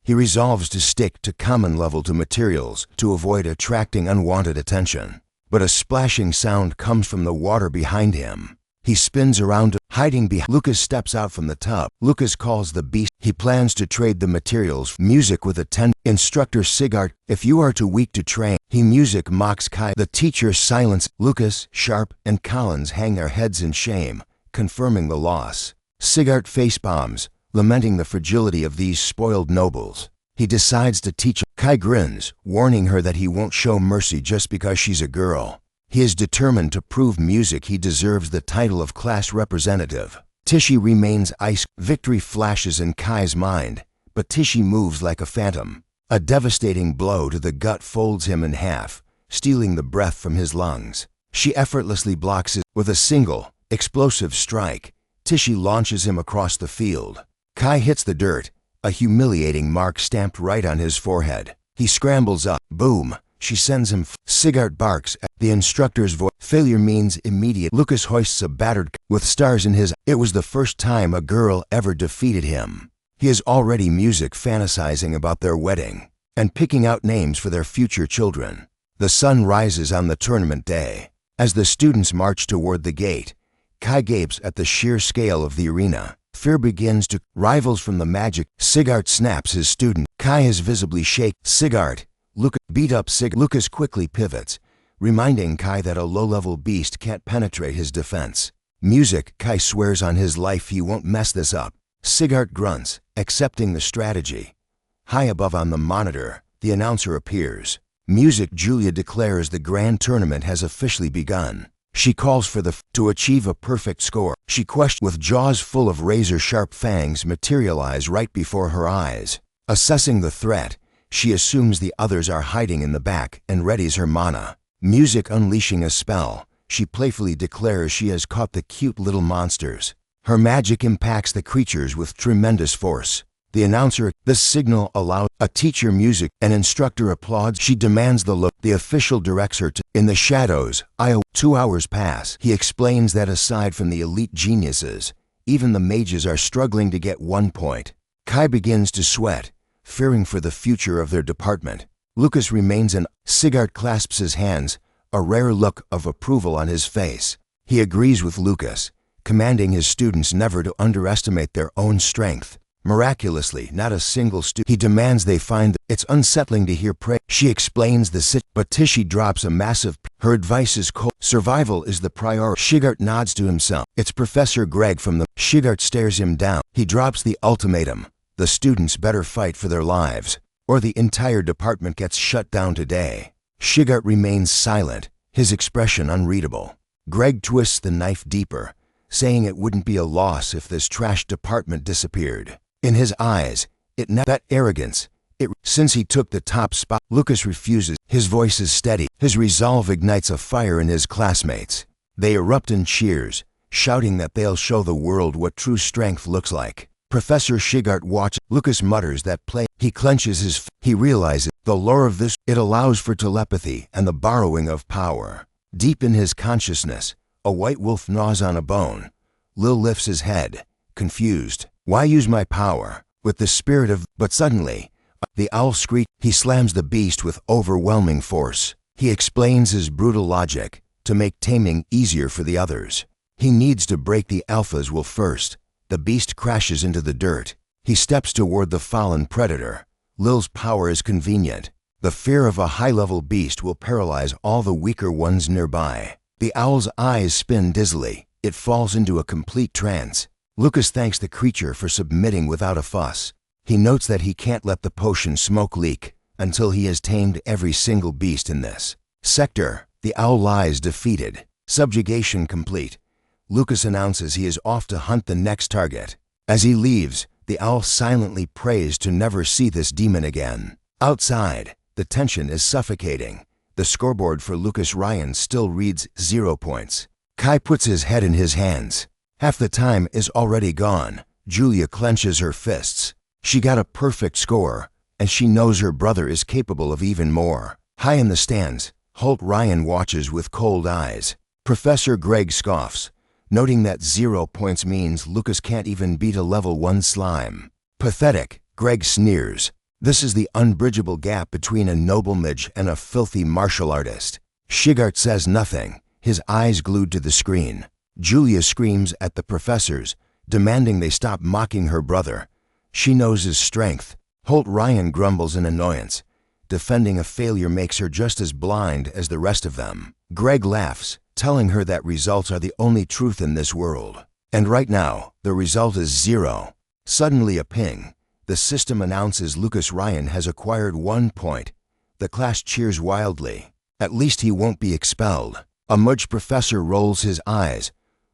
He resolves to stick to common level to materials to avoid attracting unwanted attention. But a splashing sound comes from the water behind him. He spins around, hiding behind. Lucas steps out from the tub. Lucas calls the beast. He plans to trade the materials. Music with a Instructor Sigart, if you are too weak to train. Music mocks Kai. The teacher silence. Lucas, Sharp, and Collins hang their heads in shame, confirming the loss. Sigart face-bombs, lamenting the fragility of these spoiled nobles. He decides to teach. Kai grins, warning her that he won't show mercy just because she's a girl. He is determined to prove Music he deserves the title of class representative. Tichy remains ice. Victory flashes in Kai's mind, but Tichy moves like a phantom. A devastating blow to the gut folds him in half, stealing the breath from his lungs. She effortlessly blocks it with a single, explosive strike. Tichy launches him across the field. Kai hits the dirt, a humiliating mark stamped right on his forehead. He scrambles up. Boom! She sends him. Sigart barks at the instructor's voice. Failure means immediate. Lucas hoists a battered with stars in his. It was the first time a girl ever defeated him. He is already Music fantasizing about their wedding and picking out names for their future children. The sun rises on the tournament day. As the students march toward the gate, Kai gapes at the sheer scale of the arena. Fear begins to. Rivals from the magic. Sigart snaps his student. Kai is visibly shaken. Sigart. Lucas beat up Sigart. Lucas quickly pivots, reminding Kai that a low-level beast can't penetrate his defense. Music. Kai swears on his life he won't mess this up. Sigart grunts, accepting the strategy. High above on the monitor, the announcer appears. Music. Julia declares the grand tournament has officially begun. She calls for to achieve a perfect score. She questions with jaws full of razor-sharp fangs materialize right before her eyes. Assessing the threat, she assumes the others are hiding in the back and readies her mana. Music unleashing a spell, she playfully declares she has caught the cute little monsters. Her magic impacts the creatures with tremendous force. The announcer, the signal allows a teacher. Music, an instructor applauds. She demands the look. The official directs her to. In the shadows, 2 hours pass. He explains that aside from the elite geniuses, even the mages are struggling to get 1 point. Kai begins to sweat, fearing for the future of their department. Lucas remains in. Sigart clasps his hands, a rare look of approval on his face. He agrees with Lucas, commanding his students never to underestimate their own strength. Miraculously, not a single student. He demands they find. It's unsettling to hear praise. She explains the sit, but Tichy drops a massive. Her advice is cold. Survival is the priority. Shigart nods to himself. It's Professor Greg from the. Shigart stares him down. He drops the ultimatum. The students better fight for their lives, or the entire department gets shut down today. Shigart remains silent, his expression unreadable. Greg twists the knife deeper, saying it wouldn't be a loss if this trash department disappeared. In his eyes, that arrogance. Since he took the top spot. Lucas refuses. His voice is steady. His resolve ignites a fire in his classmates. They erupt in cheers, shouting that they'll show the world what true strength looks like. Professor Shigart watches. Lucas mutters that play. He clenches his he realizes the lore of this. It allows for telepathy and the borrowing of power. Deep in his consciousness, a white wolf gnaws on a bone. Lil lifts his head, confused. Why use my power? With the spirit of. But suddenly, the owl screeched. He slams the beast with overwhelming force. He explains his brutal logic to make taming easier for the others. He needs to break the alpha's will first. The beast crashes into the dirt. He steps toward the fallen predator. Lil's power is convenient. The fear of a high-level beast will paralyze all the weaker ones nearby. The owl's eyes spin dizzily. It falls into a complete trance. Lucas thanks the creature for submitting without a fuss. He notes that he can't let the potion smoke leak until he has tamed every single beast in this sector. The owl lies defeated. Subjugation complete. Lucas announces he is off to hunt the next target. As he leaves, the owl silently prays to never see this demon again. Outside, the tension is suffocating. The scoreboard for Lucas Ryan still reads 0 points. Kai puts his head in his hands. Half the time is already gone. Julia clenches her fists. She got a perfect score, and she knows her brother is capable of even more. High in the stands, Holt Ryan watches with cold eyes. Professor Greg scoffs, noting that 0 points means Lucas can't even beat a level 1 slime. Pathetic, Greg sneers. This is the unbridgeable gap between a noble mage and a filthy martial artist. Shigart says nothing, his eyes glued to the screen. Julia screams at the professors, demanding they stop mocking her brother. She knows his strength. Holt Ryan grumbles in annoyance. Defending a failure makes her just as blind as the rest of them. Greg laughs, telling her that results are the only truth in this world. And right now, the result is 0. Suddenly a ping. The system announces Lucas Ryan has acquired 1 point. The class cheers wildly. At least he won't be expelled. A mage professor rolls his eyes.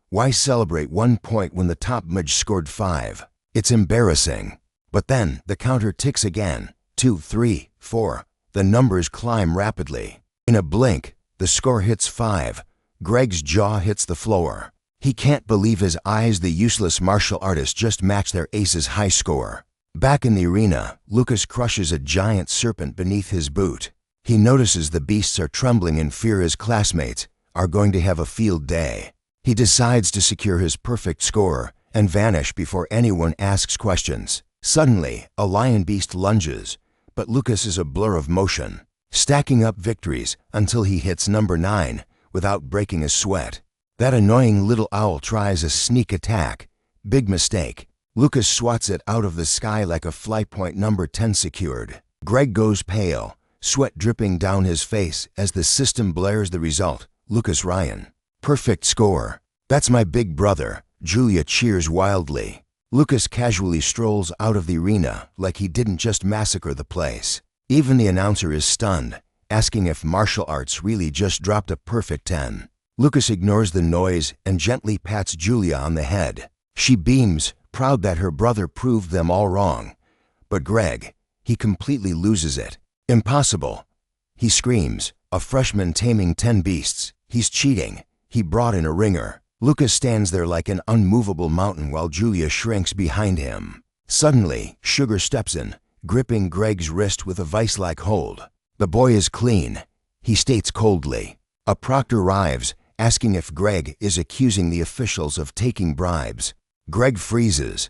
Why celebrate 1 point when the top mage scored 5? It's embarrassing. But then, the counter ticks again. 2, 3, 4. The numbers climb rapidly. In a blink, the score hits 5. Greg's jaw hits the floor. He can't believe his eyes. The useless martial artist just matched their ace's high score. Back in the arena, Lucas crushes a giant serpent beneath his boot. He notices the beasts are trembling in fear. His classmates are going to have a field day. He decides to secure his perfect score and vanish before anyone asks questions. Suddenly, a lion beast lunges, but Lucas is a blur of motion, stacking up victories until he hits number 9 without breaking a sweat. That annoying little owl tries a sneak attack. Big mistake. Lucas swats it out of the sky like a fly. Point number 10 secured. Greg goes pale, sweat dripping down his face as the system blares the result. Lucas Ryan. Perfect score. That's my big brother. Julia cheers wildly. Lucas casually strolls out of the arena like he didn't just massacre the place. Even the announcer is stunned, asking if martial arts really just dropped a perfect 10. Lucas ignores the noise and gently pats Julia on the head. She beams, proud that her brother proved them all wrong. But Greg, he completely loses it. Impossible. He screams, a freshman taming 10 beasts. He's cheating. He brought in a ringer. Lucas stands there like an unmovable mountain while Julia shrinks behind him. Suddenly, Sugar steps in, gripping Greg's wrist with a vice-like hold. The boy is clean, he states coldly. A proctor arrives, asking if Greg is accusing the officials of taking bribes. Greg freezes.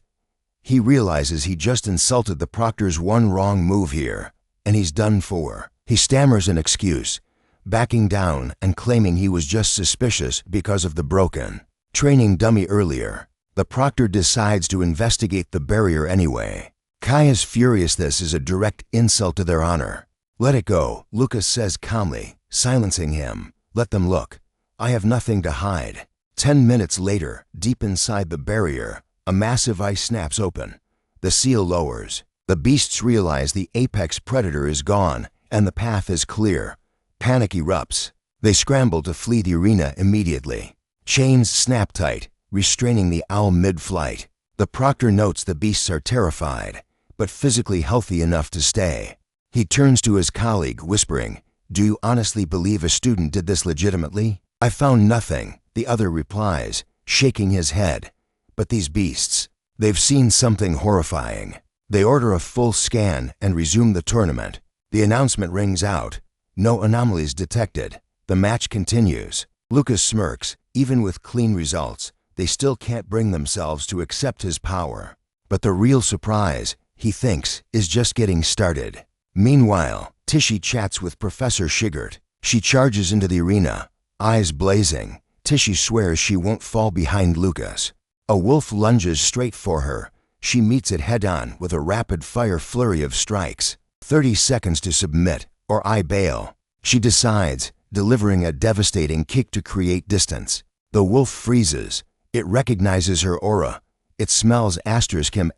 He realizes he just insulted the proctor's one wrong move here, and he's done for. He stammers an excuse, backing down and claiming he was just suspicious because of the broken training dummy earlier. The proctor decides to investigate the barrier anyway. Kai is furious. This is a direct insult to their honor. Let it go, Lucas says calmly, silencing him. Let them look. I have nothing to hide. 10 minutes later, deep inside the barrier, a massive ice snaps open. The seal lowers. The beasts realize the apex predator is gone and the path is clear. Panic erupts. They scramble to flee the arena immediately. Chains snap tight, restraining the owl mid-flight. The proctor notes the beasts are terrified, but physically healthy enough to stay. He turns to his colleague, whispering, "Do you honestly believe a student did this legitimately?" "I found nothing," the other replies, shaking his head. But these beasts, they've seen something horrifying. They order a full scan and resume the tournament. The announcement rings out. No anomalies detected. The match continues. Lucas smirks. Even with clean results, they still can't bring themselves to accept his power. But the real surprise, he thinks, is just getting started. Meanwhile, Tishy chats with Professor Shigert. She charges into the arena, eyes blazing. Tishy swears she won't fall behind Lucas. A wolf lunges straight for her. She meets it head-on with a rapid-fire flurry of strikes. 30 seconds to submit, or I bail. She decides, delivering a devastating kick to create distance. The wolf freezes. It recognizes her aura. It smells *him*.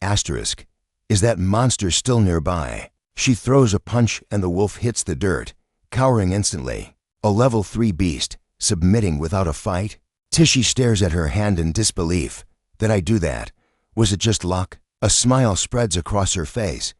Is that monster still nearby? She throws a punch and the wolf hits the dirt, cowering instantly. A level 3 beast, submitting without a fight? Tishy stares at her hand in disbelief. Did I do that? Was it just luck? A smile spreads across her face.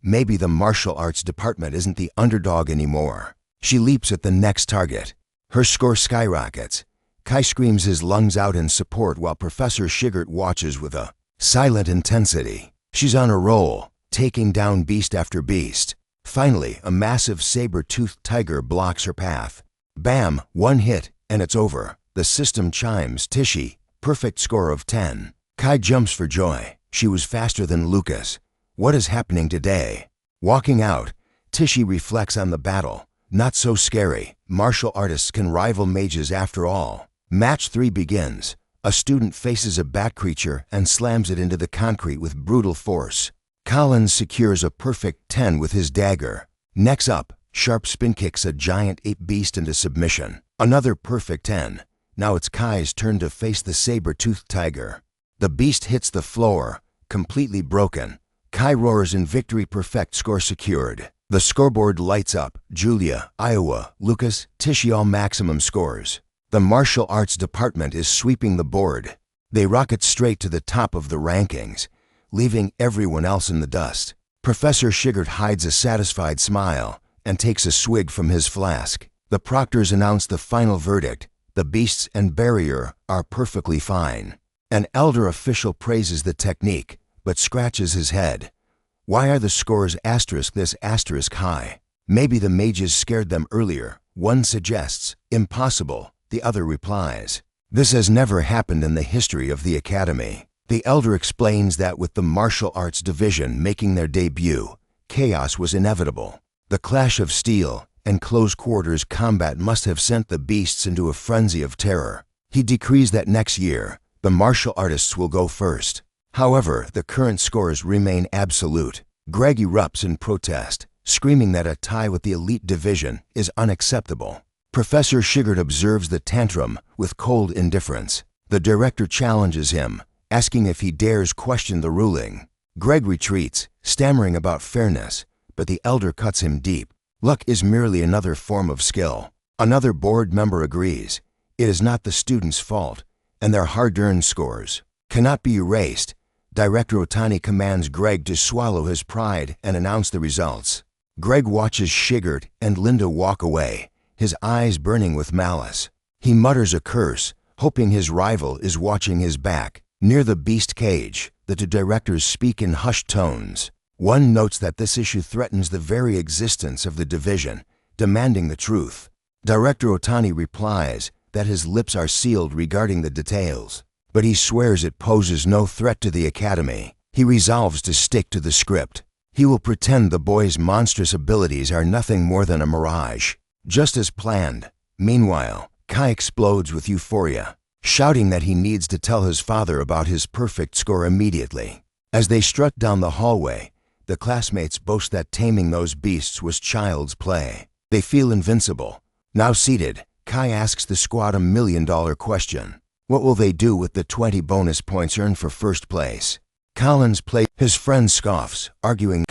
Maybe the martial arts department isn't the underdog anymore. She leaps at the next target. Her score skyrockets. Kai screams his lungs out in support while Professor Shigert watches with a silent intensity. She's on a roll, taking down beast after beast. Finally, a massive saber-toothed tiger blocks her path. Bam! One hit, and it's over. The system chimes. Tishy, perfect score of 10. Kai jumps for joy. She was faster than Lucas. What is happening today? Walking out, Tishy reflects on the battle. Not so scary. Martial artists can rival mages after all. Match 3 begins. A student faces a bat creature and slams it into the concrete with brutal force. Collins secures a perfect 10 with his dagger. Next up, Sharp spin kicks a giant ape beast into submission. Another perfect 10. Now it's Kai's turn to face the saber-toothed tiger. The beast hits the floor, completely broken. Kai roars in victory. Perfect score secured. The scoreboard lights up. Julia, Iowa, Lucas, Tishy all maximum scores. The martial arts department is sweeping the board. They rocket straight to the top of the rankings, leaving everyone else in the dust. Professor Shigert hides a satisfied smile and takes a swig from his flask. The proctors announce the final verdict. The beasts and barrier are perfectly fine. An elder official praises the technique, but scratches his head. Why are the scores this high? Maybe the mages scared them earlier. One suggests, impossible. The other replies, this has never happened in the history of the academy. The elder explains that with the martial arts division making their debut, chaos was inevitable. The clash of steel and close quarters combat must have sent the beasts into a frenzy of terror. He decrees that next year, the martial artists will go first. However, the current scores remain absolute. Greg erupts in protest, screaming that a tie with the elite division is unacceptable. Professor Shigert observes the tantrum with cold indifference. The director challenges him, asking if he dares question the ruling. Greg retreats, stammering about fairness, but the elder cuts him deep. Luck is merely another form of skill. Another board member agrees. It is not the students' fault, and their hard-earned scores cannot be erased. Director Otani commands Greg to swallow his pride and announce the results. Greg watches Shigert and Linda walk away, his eyes burning with malice. He mutters a curse, hoping his rival is watching his back. Near the beast cage, the two directors speak in hushed tones. One notes that this issue threatens the very existence of the division, demanding the truth. Director Otani replies that his lips are sealed regarding the details, but he swears it poses no threat to the academy. He resolves to stick to the script. He will pretend the boy's monstrous abilities are nothing more than a mirage, just as planned. Meanwhile, Kai explodes with euphoria, shouting that he needs to tell his father about his perfect score immediately. As they strut down the hallway, the classmates boast that taming those beasts was child's play. They feel invincible. Now seated, Kai asks the squad $1 million question. What will they do with the 20 bonus points earned for first place? Collins plays. His friend scoffs, arguing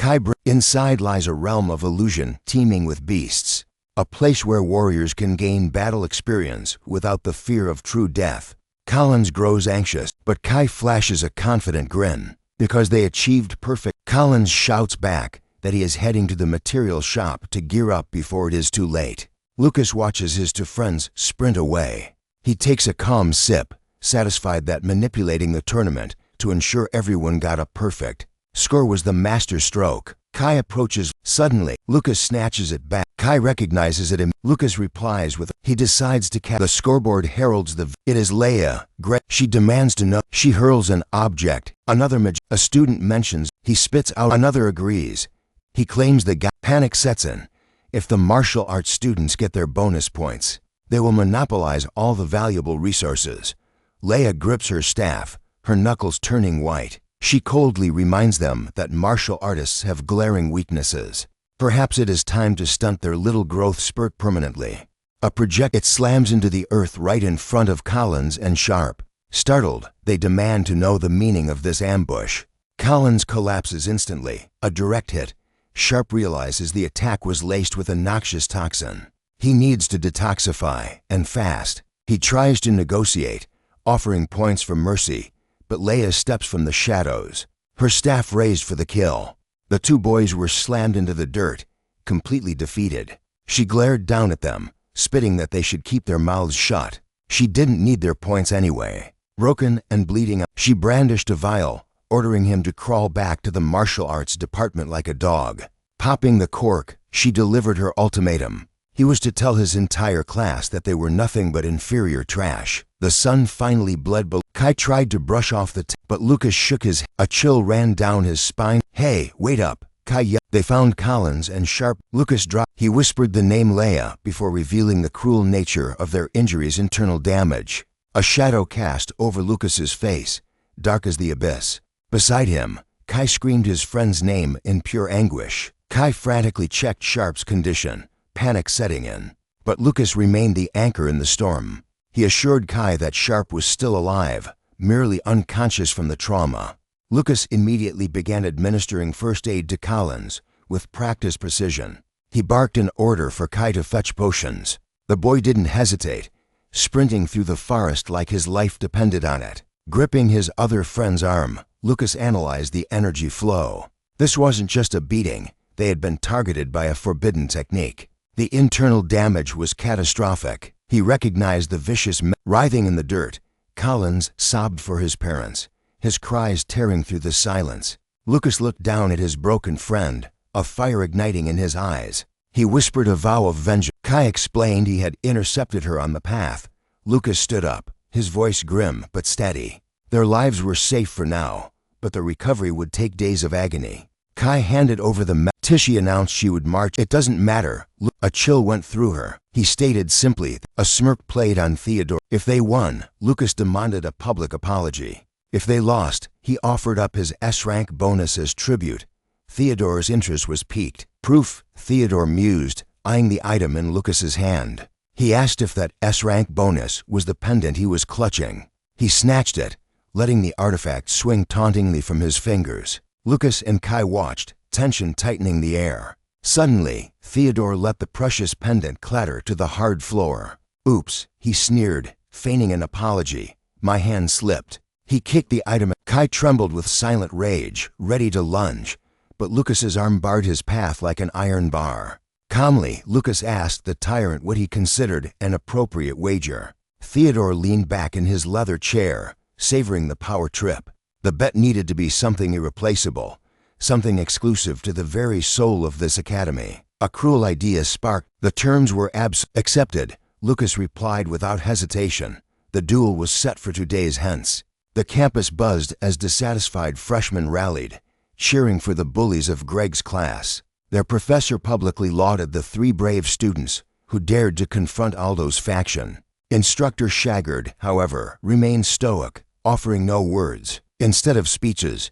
inside lies a realm of illusion teeming with beasts, a place where warriors can gain battle experience without the fear of true death. Collins grows anxious, but Kai flashes a confident grin. Because they achieved perfect. Collins shouts back that he is heading to the material shop to gear up before it is too late. Lucas watches his two friends sprint away. He takes a calm sip, satisfied that manipulating the tournament to ensure everyone got a perfect score was the master stroke. Kai approaches. Suddenly, Lucas snatches it back. Kai recognizes it and Lucas replies with, he decides to catch. The scoreboard heralds it is Leia. She demands to know. She hurls an object. A student mentions. He spits out. Another agrees. He claims the guy. Panic sets in. If the martial arts students get their bonus points, they will monopolize all the valuable resources. Leia grips her staff, her knuckles turning white. She coldly reminds them that martial artists have glaring weaknesses. Perhaps it is time to stunt their little growth spurt permanently. It slams into the earth right in front of Collins and Sharp. Startled, they demand to know the meaning of this ambush. Collins collapses instantly, a direct hit. Sharp realizes the attack was laced with a noxious toxin. He needs to detoxify, and fast. He tries to negotiate, offering points for mercy, but Leia steps from the shadows, her staff raised for the kill. The two boys were slammed into the dirt, completely defeated. She glared down at them, spitting that they should keep their mouths shut. She didn't need their points anyway. Broken and bleeding, she brandished a vial, ordering him to crawl back to the martial arts department like a dog. Popping the cork, she delivered her ultimatum. He was to tell his entire class that they were nothing but inferior trash. The sun finally bled below. Kai tried to brush off but Lucas shook his. A chill ran down his spine. Hey, wait up, Kai yelled. They found Collins and Sharp. Lucas dropped. He whispered the name Leia before revealing the cruel nature of their injuries' internal damage. A shadow cast over Lucas's face, dark as the abyss. Beside him, Kai screamed his friend's name in pure anguish. Kai frantically checked Sharp's condition, panic setting in. But Lucas remained the anchor in the storm. He assured Kai that Sharp was still alive, merely unconscious from the trauma. Lucas immediately began administering first aid to Collins, with practiced precision. He barked an order for Kai to fetch potions. The boy didn't hesitate, sprinting through the forest like his life depended on it. Gripping his other friend's arm, Lucas analyzed the energy flow. This wasn't just a beating. They had been targeted by a forbidden technique. The internal damage was catastrophic. He recognized the vicious writhing in the dirt. Collins sobbed for his parents, his cries tearing through the silence. Lucas looked down at his broken friend, a fire igniting in his eyes. He whispered a vow of vengeance. Kai explained he had intercepted her on the path. Lucas stood up, his voice grim but steady. Their lives were safe for now, but the recovery would take days of agony. Kai handed over the map. Tishy announced she would march. It doesn't matter. A chill went through her. He stated simply. A smirk played on Theodore. If they won, Lucas demanded a public apology. If they lost, he offered up his S-rank bonus as tribute. Theodore's interest was piqued. Proof, Theodore mused, eyeing the item in Lucas's hand. He asked if that S-rank bonus was the pendant he was clutching. He snatched it, letting the artifact swing tauntingly from his fingers. Lucas and Kai watched, tension tightening the air. Suddenly, Theodore let the precious pendant clatter to the hard floor. Oops, he sneered, feigning an apology. My hand slipped. He kicked the item. Kai trembled with silent rage, ready to lunge, but Lucas's arm barred his path like an iron bar. Calmly, Lucas asked the tyrant what he considered an appropriate wager. Theodore leaned back in his leather chair, savoring the power trip. The bet needed to be something irreplaceable, something exclusive to the very soul of this academy. A cruel idea sparked. The terms were accepted, Lucas replied without hesitation. The duel was set for 2 days hence. The campus buzzed as dissatisfied freshmen rallied, cheering for the bullies of Greg's class. Their professor publicly lauded the 3 brave students who dared to confront Aldo's faction. Instructor Shaggard, however, remained stoic, offering no words. Instead of speeches,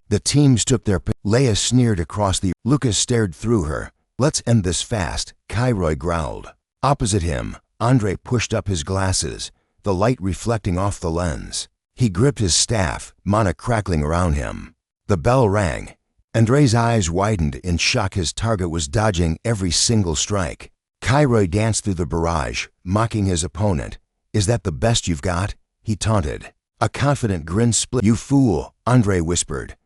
the teams took their Leia sneered across the. Lucas stared through her. Let's end this fast, Kairoy growled. Opposite him, Andre pushed up his glasses, the light reflecting off the lens. He gripped his staff, mana crackling around him. The bell rang. Andre's eyes widened in shock. His target was dodging every single strike. Kairoy danced through the barrage, mocking his opponent. Is that the best you've got? He taunted. A confident grin split. You fool, Andre whispered.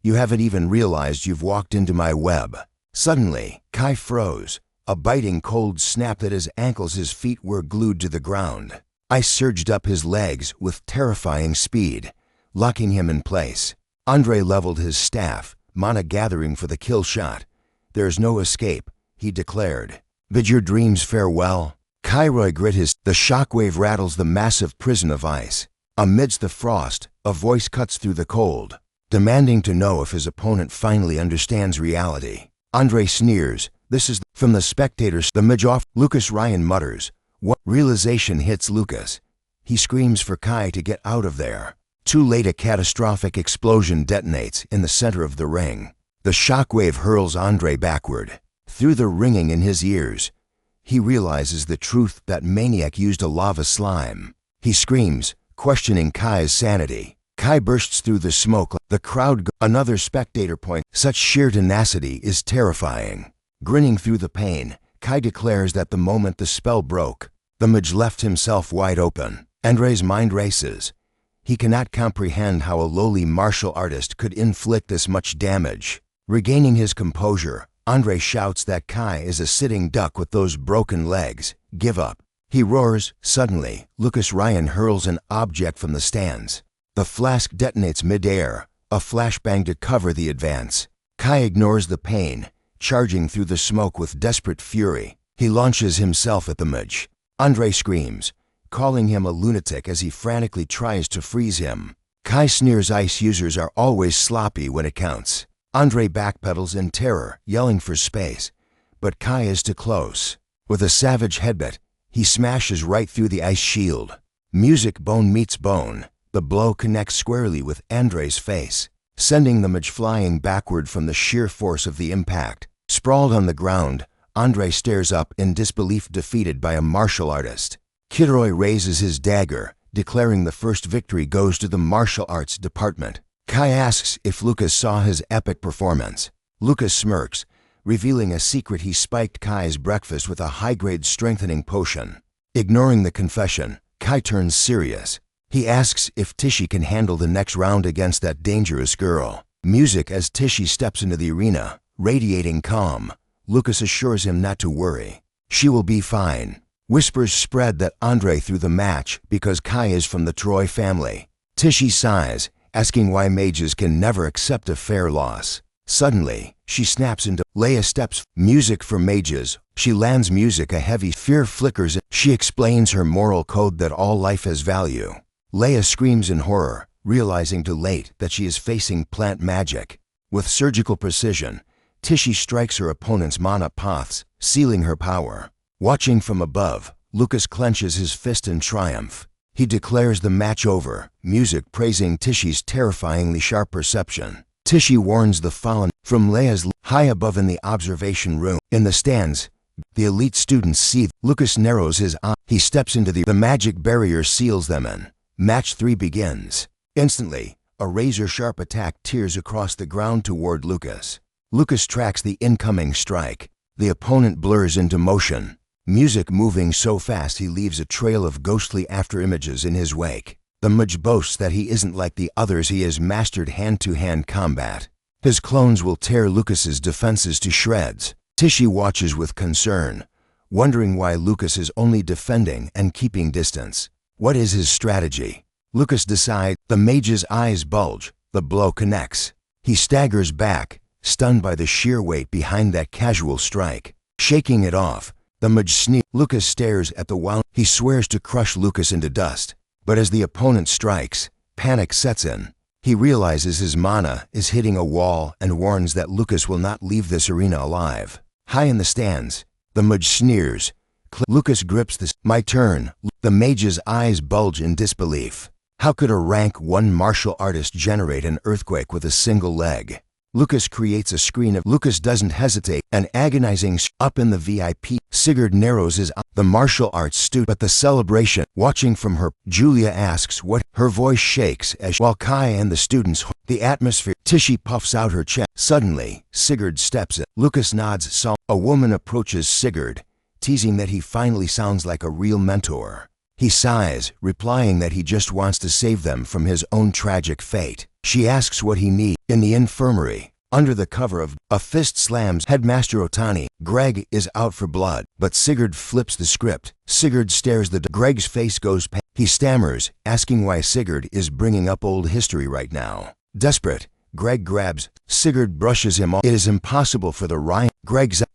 You haven't even realized you've walked into my web. Suddenly, Kai froze. A biting cold snapped at his ankles. His feet were glued to the ground. Ice surged up his legs with terrifying speed, locking him in place. Andre leveled his staff, mana gathering for the kill shot. "There's no escape," he declared. "Bid your dreams farewell." Kairoi grit his. The shockwave rattles the massive prison of ice. Amidst the frost, a voice cuts through the cold, demanding to know if his opponent finally understands reality. Andre sneers. "This is from the spectators." The midge off. Lucas Ryan mutters. What? Realization hits Lucas. He screams for Kai to get out of there. Too late, a catastrophic explosion detonates in the center of the ring. The shockwave hurls Andre backward. Through the ringing in his ears, he realizes the truth that Maniac used a lava slime. He screams, questioning Kai's sanity. Kai bursts through the smoke. The crowd. Another spectator point. Such sheer tenacity is terrifying. Grinning through the pain, Kai declares that the moment the spell broke, the mage left himself wide open. Andre's mind races. He cannot comprehend how a lowly martial artist could inflict this much damage. Regaining his composure, Andre shouts that Kai is a sitting duck with those broken legs. "Give up." He roars. Suddenly, Lucas Ryan hurls an object from the stands. The flask detonates mid-air, a flashbang to cover the advance. Kai ignores the pain, charging through the smoke with desperate fury. He launches himself at the mage. Andre screams, calling him a lunatic as he frantically tries to freeze him. Kai sneers ice users are always sloppy when it counts. Andre backpedals in terror, yelling for space, but Kai is too close. With a savage headbutt, he smashes right through the ice shield. Music bone meets bone. The blow connects squarely with Andre's face, sending the mage flying backward from the sheer force of the impact. Sprawled on the ground, Andre stares up in disbelief, defeated by a martial artist. Kidroi raises his dagger, declaring the first victory goes to the martial arts department. Kai asks if Lucas saw his epic performance. Lucas smirks, revealing a secret: he spiked Kai's breakfast with a high-grade strengthening potion. Ignoring the confession, Kai turns serious. He asks if Tichy can handle the next round against that dangerous girl. Music as Tichy steps into the arena, radiating calm. Lucas assures him not to worry. She will be fine. Whispers spread that Andre threw the match because Kai is from the Troy family. Tichy sighs, asking why mages can never accept a fair loss. Suddenly, she snaps into Leia steps. Music for mages. She lands music. A heavy fear flickers. She explains her moral code that all life has value. Leia screams in horror, realizing too late that she is facing plant magic. With surgical precision, Tichy strikes her opponent's mana paths, sealing her power. Watching from above, Lucas clenches his fist in triumph. He declares the match over, music praising Tichy's terrifyingly sharp perception. Tichy warns the fallen. From Leia's high above in the observation room. In the stands, the elite students seethe. Lucas narrows his eye. He steps into the magic barrier seals them in. Match 3 begins. Instantly, a razor-sharp attack tears across the ground toward Lucas. Lucas tracks the incoming strike. The opponent blurs into motion. Music moving so fast he leaves a trail of ghostly afterimages in his wake. The mage boasts that he isn't like the others. He has mastered hand-to-hand combat. His clones will tear Lucas's defenses to shreds. Tichy watches with concern, wondering why Lucas is only defending and keeping distance. What is his strategy? Lucas decides. The mage's eyes bulge. The blow connects. He staggers back, stunned by the sheer weight behind that casual strike. Shaking it off, the mage sneers. Lucas stares at the wound. He swears to crush Lucas into dust. But as the opponent strikes, panic sets in. He realizes his mana is hitting a wall and warns that Lucas will not leave this arena alive. High in the stands, the mage sneers. Lucas grips the "My turn." The mage's eyes bulge in disbelief. How could a rank 1 martial artist generate an earthquake with a single leg? Lucas creates a screen of. Lucas doesn't hesitate. An agonizing up in the VIP. Sigurd narrows his eye. The martial arts student. But the celebration. Watching from her, Julia asks what. Her voice shakes as while Kai and the students. The atmosphere. Tichy puffs out her chest. Suddenly, Sigurd steps in. Lucas nods. A woman approaches Sigurd, teasing that he finally sounds like a real mentor. He sighs, replying that he just wants to save them from his own tragic fate. She asks what he needs. In the infirmary, Under the cover of a fist slams Headmaster Otani. Greg is out for blood, but Sigurd flips the script. Sigurd stares Greg's face goes pale. He stammers, asking why Sigurd is bringing up old history right now. Desperate, Greg grabs. Sigurd brushes him off. It is impossible for the Ryan.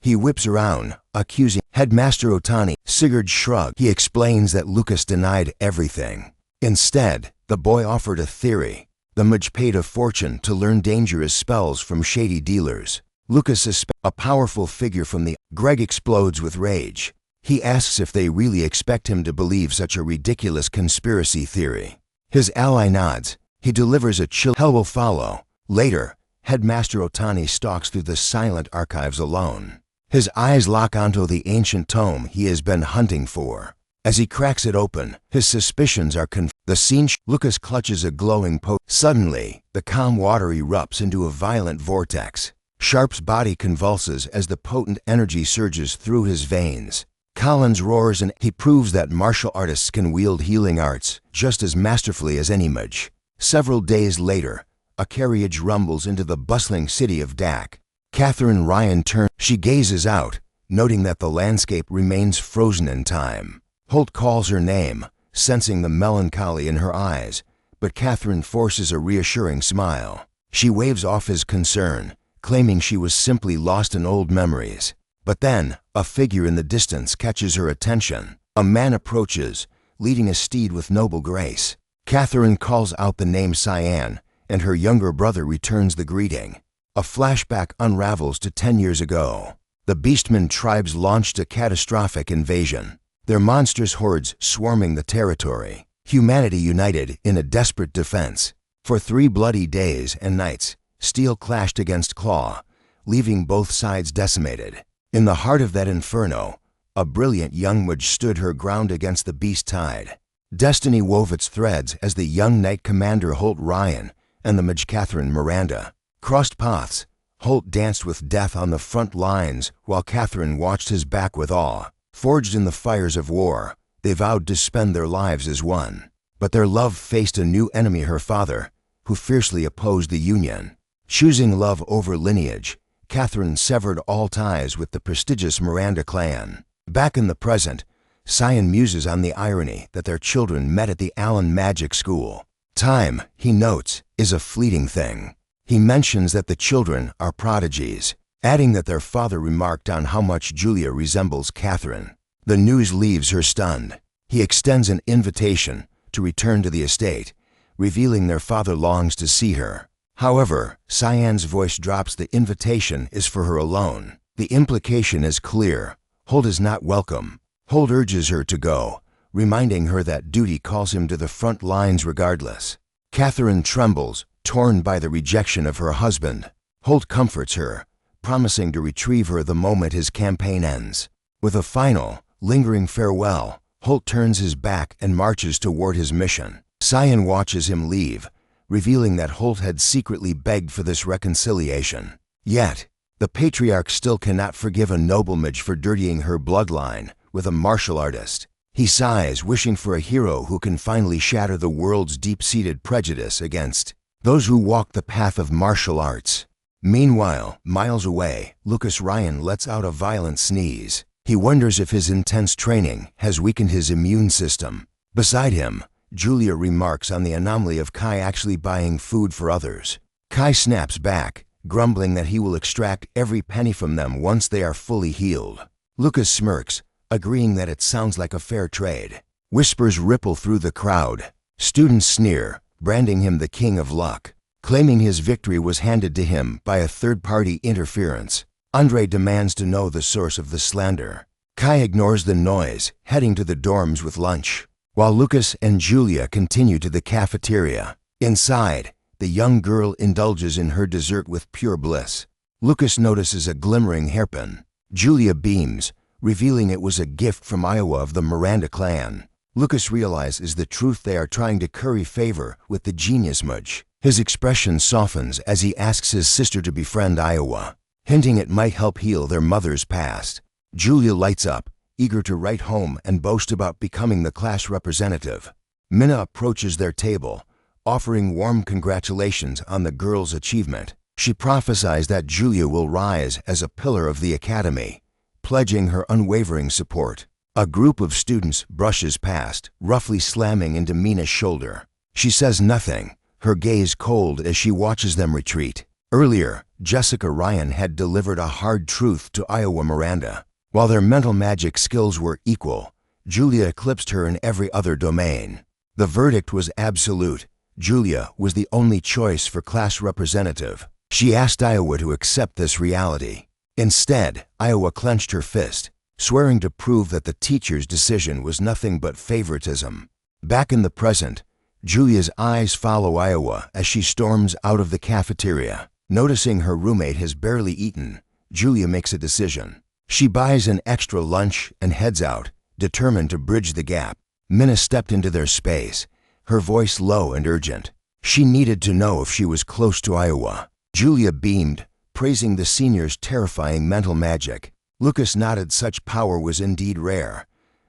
He whips around, accusing Headmaster Otani. Sigurd shrugs. He explains that Lucas denied everything. Instead, the boy offered a theory. The mage paid a fortune to learn dangerous spells from shady dealers. Lucas suspects a powerful figure from the... Greg explodes with rage. He asks if they really expect him to believe such a ridiculous conspiracy theory. His ally nods. He delivers a chill. Hell will follow. Later, Headmaster Otani stalks through the silent archives alone. His eyes lock onto the ancient tome he has been hunting for. As he cracks it open, his suspicions are confirmed. The scene Lucas clutches a glowing Suddenly, the calm water erupts into a violent vortex. Sharp's body convulses as the potent energy surges through his veins. Collins roars and he proves that martial artists can wield healing arts just as masterfully as any mage. Several days later, a carriage rumbles into the bustling city of Dak. Catherine Ryan turns. She gazes out, noting that the landscape remains frozen in time. Holt calls her name, sensing the melancholy in her eyes, but Catherine forces a reassuring smile. She waves off his concern, claiming she was simply lost in old memories. But then, a figure in the distance catches her attention. A man approaches, leading a steed with noble grace. Catherine calls out the name Cyan, and her younger brother returns the greeting. A flashback unravels to 10 years ago. The Beastmen tribes launched a catastrophic invasion, their monstrous hordes swarming the territory. Humanity united in a desperate defense. For 3 bloody days and nights, steel clashed against claw, leaving both sides decimated. In the heart of that inferno, a brilliant young mage stood her ground against the beast tide. Destiny wove its threads as the young knight commander Holt Ryan and the mage Catherine Miranda crossed paths. Holt danced with death on the front lines while Catherine watched his back with awe. Forged in the fires of war, they vowed to spend their lives as one. But their love faced a new enemy, her father, who fiercely opposed the union. Choosing love over lineage, Catherine severed all ties with the prestigious Miranda clan. Back in the present, Cyan muses on the irony that their children met at the Allen Magic School. Time, he notes, is a fleeting thing. He mentions that the children are prodigies, adding that their father remarked on how much Julia resembles Catherine. The news leaves her stunned. He extends an invitation to return to the estate, revealing their father longs to see her. However, Cyan's voice drops. The invitation is for her alone. The implication is clear. Holt is not welcome. Holt urges her to go, reminding her that duty calls him to the front lines regardless. Catherine trembles, torn by the rejection of her husband. Holt comforts her, promising to retrieve her the moment his campaign ends. With a final, lingering farewell, Holt turns his back and marches toward his mission. Cyan watches him leave, revealing that Holt had secretly begged for this reconciliation. Yet, the patriarch still cannot forgive a noble mage for dirtying her bloodline with a martial artist. He sighs, wishing for a hero who can finally shatter the world's deep-seated prejudice against those who walk the path of martial arts. Meanwhile, miles away, Lucas Ryan lets out a violent sneeze. He wonders if his intense training has weakened his immune system. Beside him, Julia remarks on the anomaly of Kai actually buying food for others. Kai snaps back, grumbling that he will extract every penny from them once they are fully healed. Lucas smirks, agreeing that it sounds like a fair trade. Whispers ripple through the crowd. Students sneer, branding him the king of luck, claiming his victory was handed to him by a third-party interference. Andre demands to know the source of the slander. Kai ignores the noise, heading to the dorms with lunch, while Lucas and Julia continue to the cafeteria. Inside, the young girl indulges in her dessert with pure bliss. Lucas notices a glimmering hairpin. Julia beams, revealing it was a gift from Iowa of the Miranda clan. Lucas realizes the truth: they are trying to curry favor with the genius mage. His expression softens as he asks his sister to befriend Iowa, hinting it might help heal their mother's past. Julia lights up, eager to write home and boast about becoming the class representative. Minna approaches their table, offering warm congratulations on the girl's achievement. She prophesies that Julia will rise as a pillar of the academy, pledging her unwavering support. A group of students brushes past, roughly slamming into Mina's shoulder. She says nothing, her gaze cold as she watches them retreat. Earlier, Jessica Ryan had delivered a hard truth to Iowa Miranda. While their mental magic skills were equal, Julia eclipsed her in every other domain. The verdict was absolute. Julia was the only choice for class representative. She asked Iowa to accept this reality. Instead, Iowa clenched her fist, swearing to prove that the teacher's decision was nothing but favoritism. Back in the present, Julia's eyes follow Iowa as she storms out of the cafeteria. Noticing her roommate has barely eaten, Julia makes a decision. She buys an extra lunch and heads out, determined to bridge the gap. Mina stepped into their space, her voice low and urgent. She needed to know if she was close to Iowa. Julia beamed, praising the senior's terrifying mental magic. Lucas nodded. Such power was indeed rare,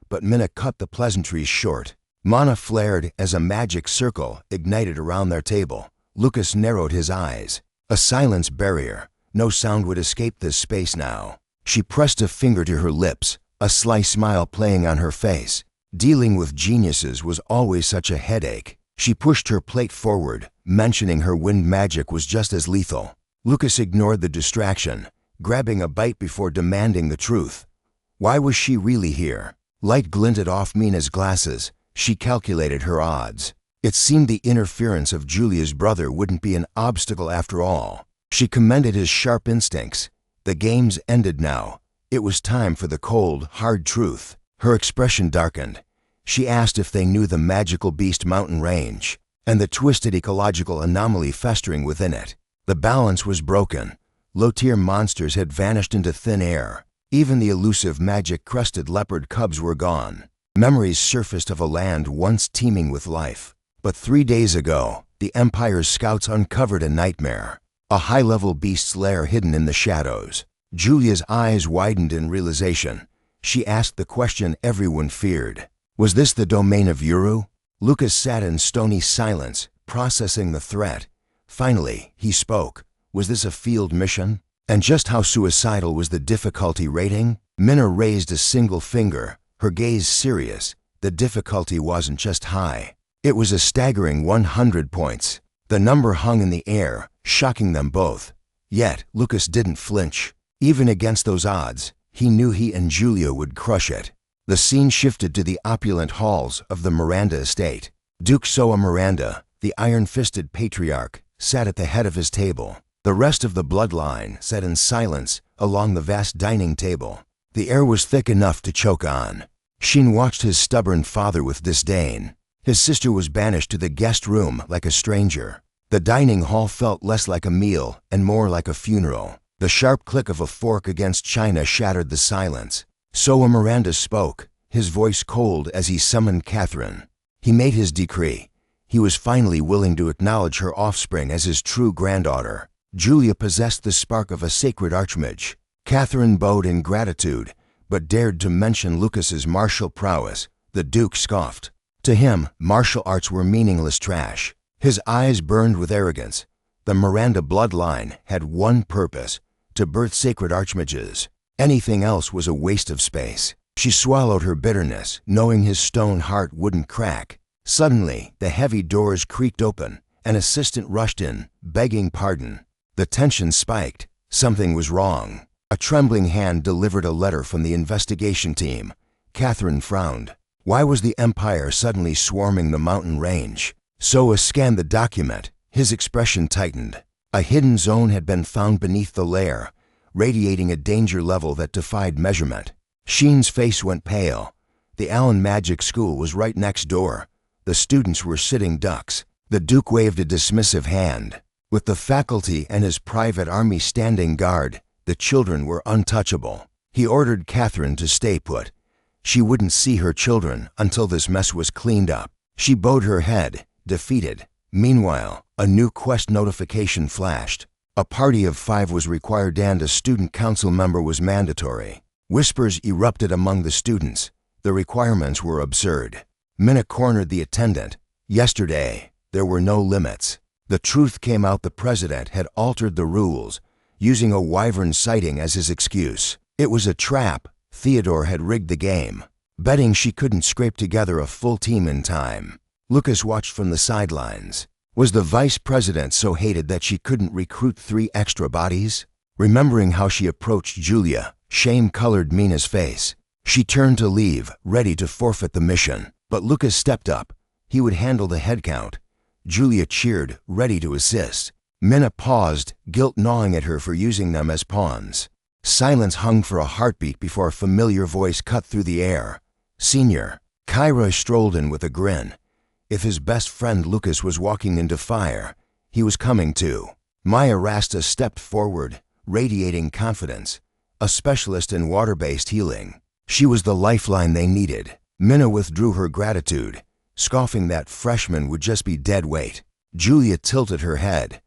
but Mina cut the pleasantries short. Mana flared as a magic circle ignited around their table. Lucas narrowed his eyes. A silence barrier. No sound would escape this space now. She pressed a finger to her lips, a sly smile playing on her face. Dealing with geniuses was always such a headache. She pushed her plate forward, mentioning her wind magic was just as lethal. Lucas ignored the distraction, grabbing a bite before demanding the truth. Why was she really here? Light glinted off Mina's glasses. She calculated her odds. It seemed the interference of Julia's brother wouldn't be an obstacle after all. She commended his sharp instincts. The games ended now. It was time for the cold, hard truth. Her expression darkened. She asked if they knew the magical Beast Mountain Range and the twisted ecological anomaly festering within it. The balance was broken. Low-tier monsters had vanished into thin air. Even the elusive magic-crested leopard cubs were gone. Memories surfaced of a land once teeming with life. But 3 days ago, the Empire's scouts uncovered a nightmare. A high-level beast's lair hidden in the shadows. Julia's eyes widened in realization. She asked the question everyone feared. Was this the domain of Uru? Lucas sat in stony silence, processing the threat. Finally, he spoke. Was this a field mission? And just how suicidal was the difficulty rating? Mina raised a single finger, her gaze serious. The difficulty wasn't just high. It was a staggering 100 points. The number hung in the air, shocking them both. Yet, Lucas didn't flinch. Even against those odds, he knew he and Julia would crush it. The scene shifted to the opulent halls of the Miranda estate. Duke Soa Miranda, the iron-fisted patriarch, sat at the head of his table. The rest of the bloodline sat in silence along the vast dining table. The air was thick enough to choke on. Shin watched his stubborn father with disdain. His sister was banished to the guest room like a stranger. The dining hall felt less like a meal and more like a funeral. The sharp click of a fork against china shattered the silence. Soa Miranda spoke, his voice cold as he summoned Catherine. He made his decree. He was finally willing to acknowledge her offspring as his true granddaughter. Julia possessed the spark of a sacred archmage. Catherine bowed in gratitude, but dared to mention Lucas's martial prowess. The Duke scoffed. To him, martial arts were meaningless trash. His eyes burned with arrogance. The Miranda bloodline had one purpose: to birth sacred archmages. Anything else was a waste of space. She swallowed her bitterness, knowing his stone heart wouldn't crack. Suddenly, the heavy doors creaked open. An assistant rushed in, begging pardon. The tension spiked. Something was wrong. A trembling hand delivered a letter from the investigation team. Catherine frowned. Why was the Empire suddenly swarming the mountain range? Soa scanned the document. His expression tightened. A hidden zone had been found beneath the lair, radiating a danger level that defied measurement. Sheen's face went pale. The Allen Magic School was right next door. The students were sitting ducks. The Duke waved a dismissive hand. With the faculty and his private army standing guard, the children were untouchable. He ordered Catherine to stay put. She wouldn't see her children until this mess was cleaned up. She bowed her head, defeated. Meanwhile, a new quest notification flashed. A party of 5 was required and a student council member was mandatory. Whispers erupted among the students. The requirements were absurd. Mina cornered the attendant. Yesterday, there were no limits. The truth came out: the president had altered the rules, using a wyvern sighting as his excuse. It was a trap. Theodore had rigged the game, betting she couldn't scrape together a full team in time. Lucas watched from the sidelines. Was the vice president so hated that she couldn't recruit 3 extra bodies? Remembering how she approached Julia, shame colored Mina's face. She turned to leave, ready to forfeit the mission. But Lucas stepped up. He would handle the head count. Julia cheered, ready to assist. Mina paused, guilt gnawing at her for using them as pawns. Silence hung for a heartbeat before a familiar voice cut through the air. "Senior." Kyra strolled in with a grin. If his best friend Lucas was walking into fire, he was coming too. Maya Rasta stepped forward, radiating confidence, a specialist in water-based healing. She was the lifeline they needed. Mina withdrew her gratitude, scoffing that freshmen would just be dead weight. Julia tilted her head.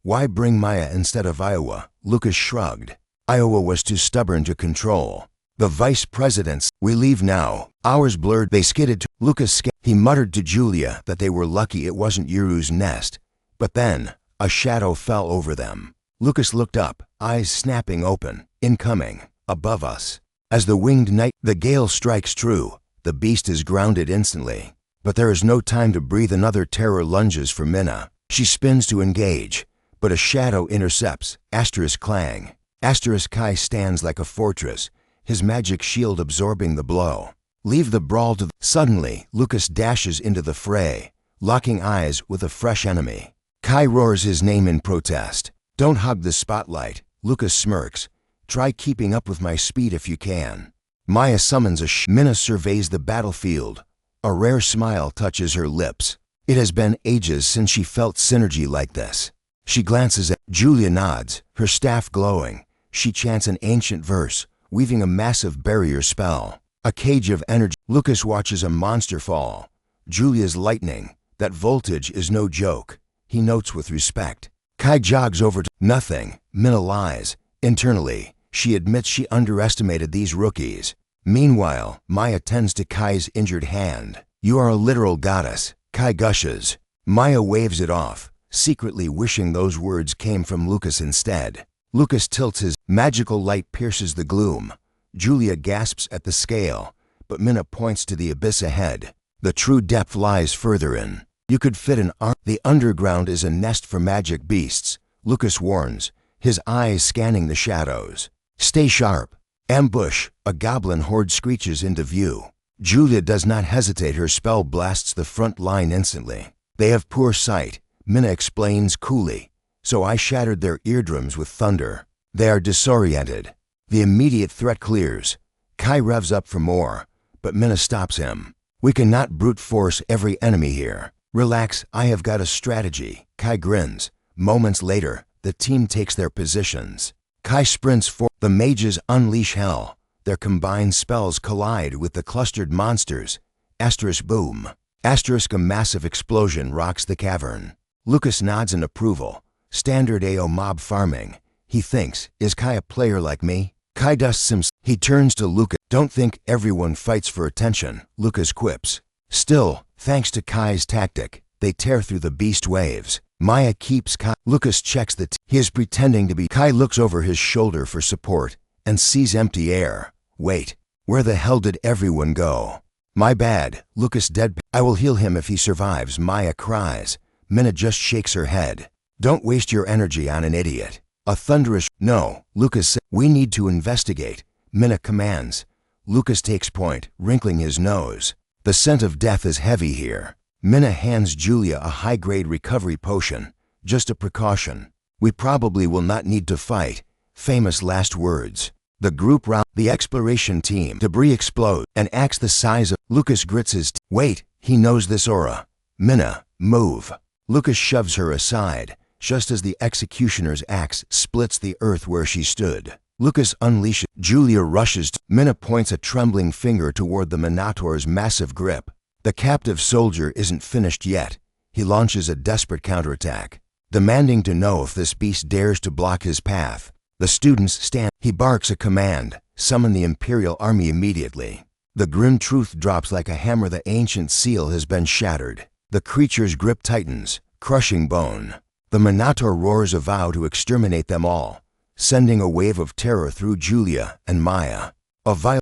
Why bring Maya instead of Iowa? Lucas shrugged. Iowa was too stubborn to control. The vice presidents, "We leave now." Hours blurred. They skidded to Lucas. He muttered to Julia that they were lucky it wasn't Yuru's nest. But then, a shadow fell over them. Lucas looked up, eyes snapping open. Incoming, above us. As the winged night, the gale strikes true. The beast is grounded instantly. But there is no time to breathe. Another terror lunges for Mina. She spins to engage, but a shadow intercepts. Asterisk clang. Asterisk Kai stands like a fortress, his magic shield absorbing the blow. Leave the brawl to... Suddenly, Lucas dashes into the fray, locking eyes with a fresh enemy. Kai roars his name in protest. "Don't hug the spotlight." Lucas smirks. "Try keeping up with my speed if you can." Maya summons a Mina surveys the battlefield. A rare smile touches her lips. It has been ages since she felt synergy like this. She glances at Julia, nods, her staff glowing. She chants an ancient verse, weaving a massive barrier spell. A cage of energy. Lucas watches a monster fall. Julia's lightning. That voltage is no joke. He notes with respect. Kai jogs over to... Nothing. Mina lies. Internally, she admits she underestimated these rookies. Meanwhile, Maya tends to Kai's injured hand. "You are a literal goddess." Kai gushes. Maya waves it off, secretly wishing those words came from Lucas instead. Lucas tilts his... Magical light pierces the gloom. Julia gasps at the scale, but Mina points to the abyss ahead. The true depth lies further in. You could fit an arm. The underground is a nest for magic beasts, Lucas warns, his eyes scanning the shadows. "Stay sharp." Ambush. A goblin horde screeches into view. Julia does not hesitate. Her spell blasts the front line instantly. "They have poor sight," Mina explains coolly, "so I shattered their eardrums with thunder. They are disoriented." The immediate threat clears. Kai revs up for more, but Mina stops him. "We cannot brute force every enemy here. Relax, I have got a strategy." Kai grins. Moments later, the team takes their positions. Kai sprints for... The mages unleash hell. Their combined spells collide with the clustered monsters. Asterisk boom. Asterisk a massive explosion rocks the cavern. Lucas nods in approval. Standard AO mob farming. He thinks, is Kai a player like me? Kai dusts him. He turns to Lucas. "Don't think everyone fights for attention," Lucas quips. Still, thanks to Kai's tactic, they tear through the beast waves. Maya keeps Kai. Lucas checks the... He is pretending to be... Kai looks over his shoulder for support and sees empty air. Wait, where the hell did everyone go? "My bad," Lucas deadpan. "I will heal him if he survives," Maya cries. Mina just shakes her head. "Don't waste your energy on an idiot." A thunderous... "No," Lucas says. "We need to investigate," Mina commands. Lucas takes point, wrinkling his nose. The scent of death is heavy here. Mina hands Julia a high-grade recovery potion. "Just a precaution. We probably will not need to fight." Famous last words. The group round the exploration team. Debris explodes. An axe the size of... Lucas grits his teeth. "Wait," he knows this aura. "Mina, move." Lucas shoves her aside, just as the executioner's axe splits the earth where she stood. Lucas unleashes. Julia rushes. Mina points a trembling finger toward the Minotaur's massive grip. The captive soldier isn't finished yet. He launches a desperate counterattack, demanding to know if this beast dares to block his path. The students stand. He barks a command. Summon the Imperial Army immediately. The grim truth drops like a hammer. The ancient seal has been shattered. The creature's grip tightens, crushing bone. The Minotaur roars a vow to exterminate them all, sending a wave of terror through Julia and Maya.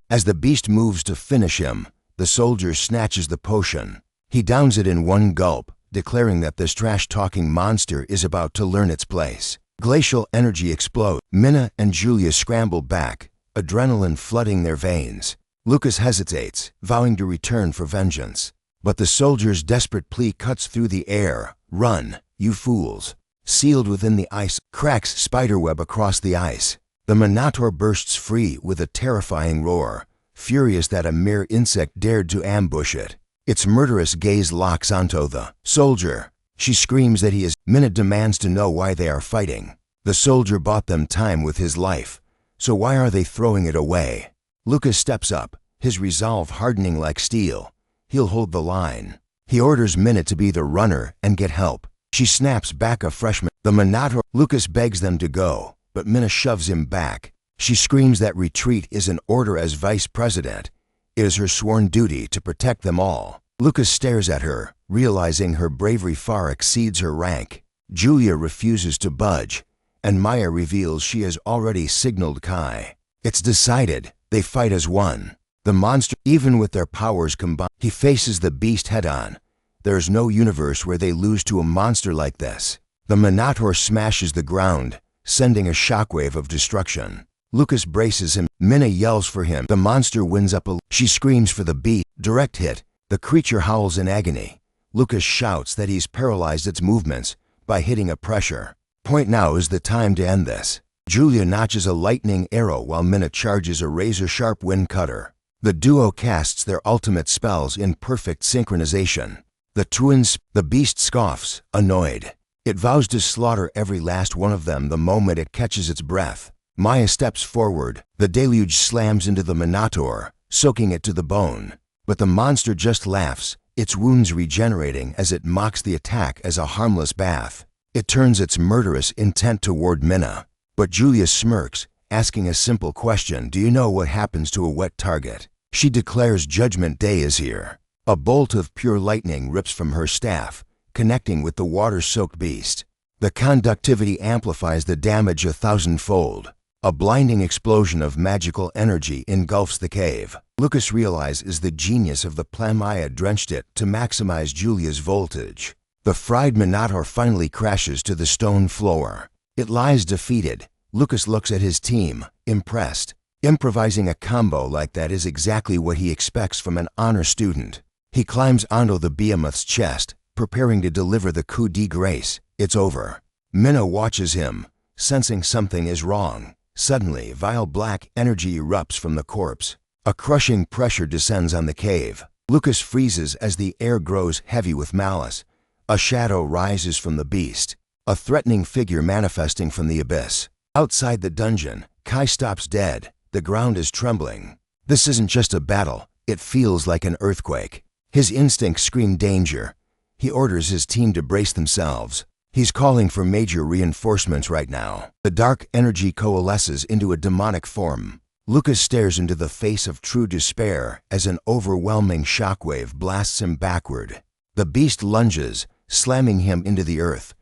As the beast moves to finish him, the soldier snatches the potion. He downs it in one gulp, declaring that this trash-talking monster is about to learn its place. Glacial energy explodes. Minna and Julia scramble back, adrenaline flooding their veins. Lucas hesitates, vowing to return for vengeance. But the soldier's desperate plea cuts through the air. "Run, you fools!" Sealed within the ice, cracks spiderweb across the ice. The Minotaur bursts free with a terrifying roar, furious that a mere insect dared to ambush it. Its murderous gaze locks onto the soldier. She screams that he is. Minna demands to know why they are fighting. The soldier bought them time with his life, so why are they throwing it away? Lucas steps up, his resolve hardening like steel. He'll hold the line. He orders Minna to be the runner and get help. She snaps back a freshman. The Minotaur. Lucas begs them to go, but Minna shoves him back. She screams that retreat is an order as vice president. It is her sworn duty to protect them all. Lucas stares at her, realizing her bravery far exceeds her rank. Julia refuses to budge, and Maya reveals she has already signaled Kai. It's decided, they fight as one. The monster, even with their powers combined, he faces the beast head-on. There is no universe where they lose to a monster like this. The Minotaur smashes the ground, sending a shockwave of destruction. Lucas braces him. Minna yells for him. The monster wins up a. She screams for the beast. Direct hit. The creature howls in agony. Lucas shouts that he's paralyzed its movements by hitting a pressure. Point now is the time to end this. Julia notches a lightning arrow while Minna charges a razor-sharp wind cutter. The duo casts their ultimate spells in perfect synchronization. The beast scoffs, annoyed. It vows to slaughter every last one of them the moment it catches its breath. Maya steps forward. The deluge slams into the Minotaur, soaking it to the bone. But the monster just laughs, its wounds regenerating as it mocks the attack as a harmless bath. It turns its murderous intent toward Minna. But Julia smirks, asking a simple question: do you know what happens to a wet target? She declares Judgment Day is here. A bolt of pure lightning rips from her staff, connecting with the water-soaked beast. The conductivity amplifies the damage 1,000-fold. A blinding explosion of magical energy engulfs the cave. Lucas realizes the genius of the plan Maya drenched it to maximize Julia's voltage. The fried Minotaur finally crashes to the stone floor. It lies defeated. Lucas looks at his team, impressed. Improvising a combo like that is exactly what he expects from an honor student. He climbs onto the behemoth's chest, preparing to deliver the coup de grace. It's over. Minna watches him, sensing something is wrong. Suddenly, vile black energy erupts from the corpse. A crushing pressure descends on the cave. Lucas freezes as the air grows heavy with malice. A shadow rises from the beast, a threatening figure manifesting from the abyss. Outside the dungeon, Kai stops dead. The ground is trembling. This isn't just a battle, it feels like an earthquake. His instincts scream danger. He orders his team to brace themselves. He's calling for major reinforcements right now. The dark energy coalesces into a demonic form. Lucas stares into the face of true despair as an overwhelming shockwave blasts him backward. The beast lunges, slamming him into the earth.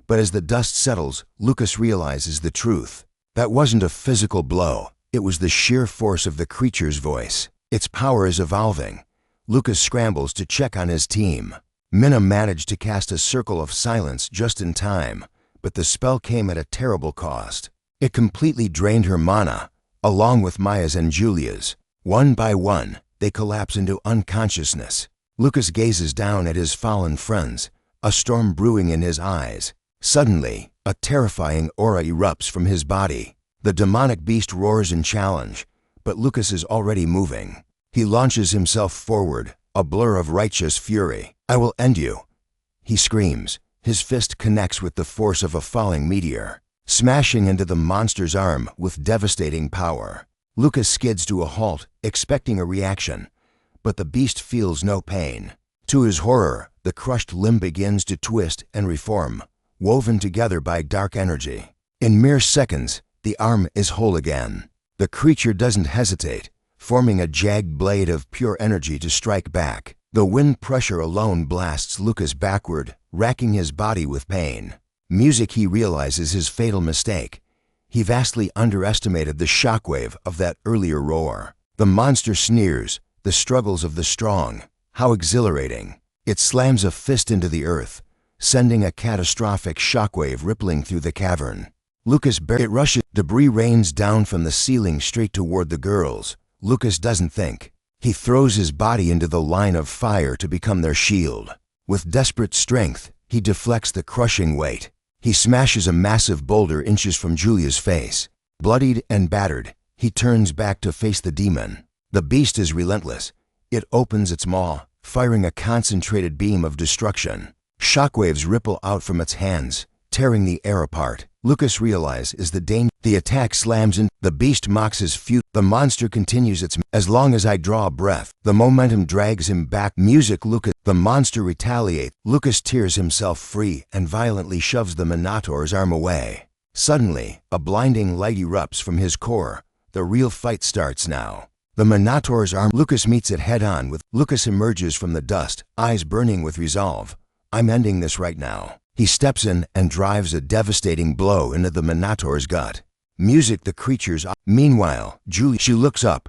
But as the dust settles, Lucas realizes the truth. That wasn't a physical blow. It was the sheer force of the creature's voice. Its power is evolving. Lucas scrambles to check on his team. Minna managed to cast a circle of silence just in time, but the spell came at a terrible cost. It completely drained her mana, along with Maya's and Julia's. One by one, they collapse into unconsciousness. Lucas gazes down at his fallen friends, a storm brewing in his eyes. Suddenly, a terrifying aura erupts from his body. The demonic beast roars in challenge, but Lucas is already moving. He launches himself forward, a blur of righteous fury. "I will end you," he screams. His fist connects with the force of a falling meteor, smashing into the monster's arm with devastating power. Lucas skids to a halt, expecting a reaction, but the beast feels no pain. To his horror, the crushed limb begins to twist and reform, woven together by dark energy. In mere seconds, the arm is whole again. The creature doesn't hesitate, forming a jagged blade of pure energy to strike back. The wind pressure alone blasts Lucas backward, racking his body with pain. Music, he realizes his fatal mistake. He vastly underestimated the shockwave of that earlier roar. The monster sneers, the struggles of the strong. How exhilarating. It slams a fist into the earth, sending a catastrophic shockwave rippling through the cavern. It rushes. Debris rains down from the ceiling straight toward the girls. Lucas doesn't think. He throws his body into the line of fire to become their shield. With desperate strength, he deflects the crushing weight. He smashes a massive boulder inches from Julia's face. Bloodied and battered, he turns back to face the demon. The beast is relentless. It opens its maw, firing a concentrated beam of destruction. Shockwaves ripple out from its hands, tearing the air apart. Lucas realizes the danger. The attack slams in. The beast mocks his fury. The monster continues its. As long as I draw a breath, the momentum drags him back. Music. Lucas. The monster retaliates. Lucas tears himself free and violently shoves the Minotaur's arm away. Suddenly, a blinding light erupts from his core. The real fight starts now. The Minotaur's arm. Lucas meets it head-on with. Lucas emerges from the dust, eyes burning with resolve. I'm ending this right now. He steps in and drives a devastating blow into the Minotaur's gut. Music. The creature's. Meanwhile, Julie. She looks up,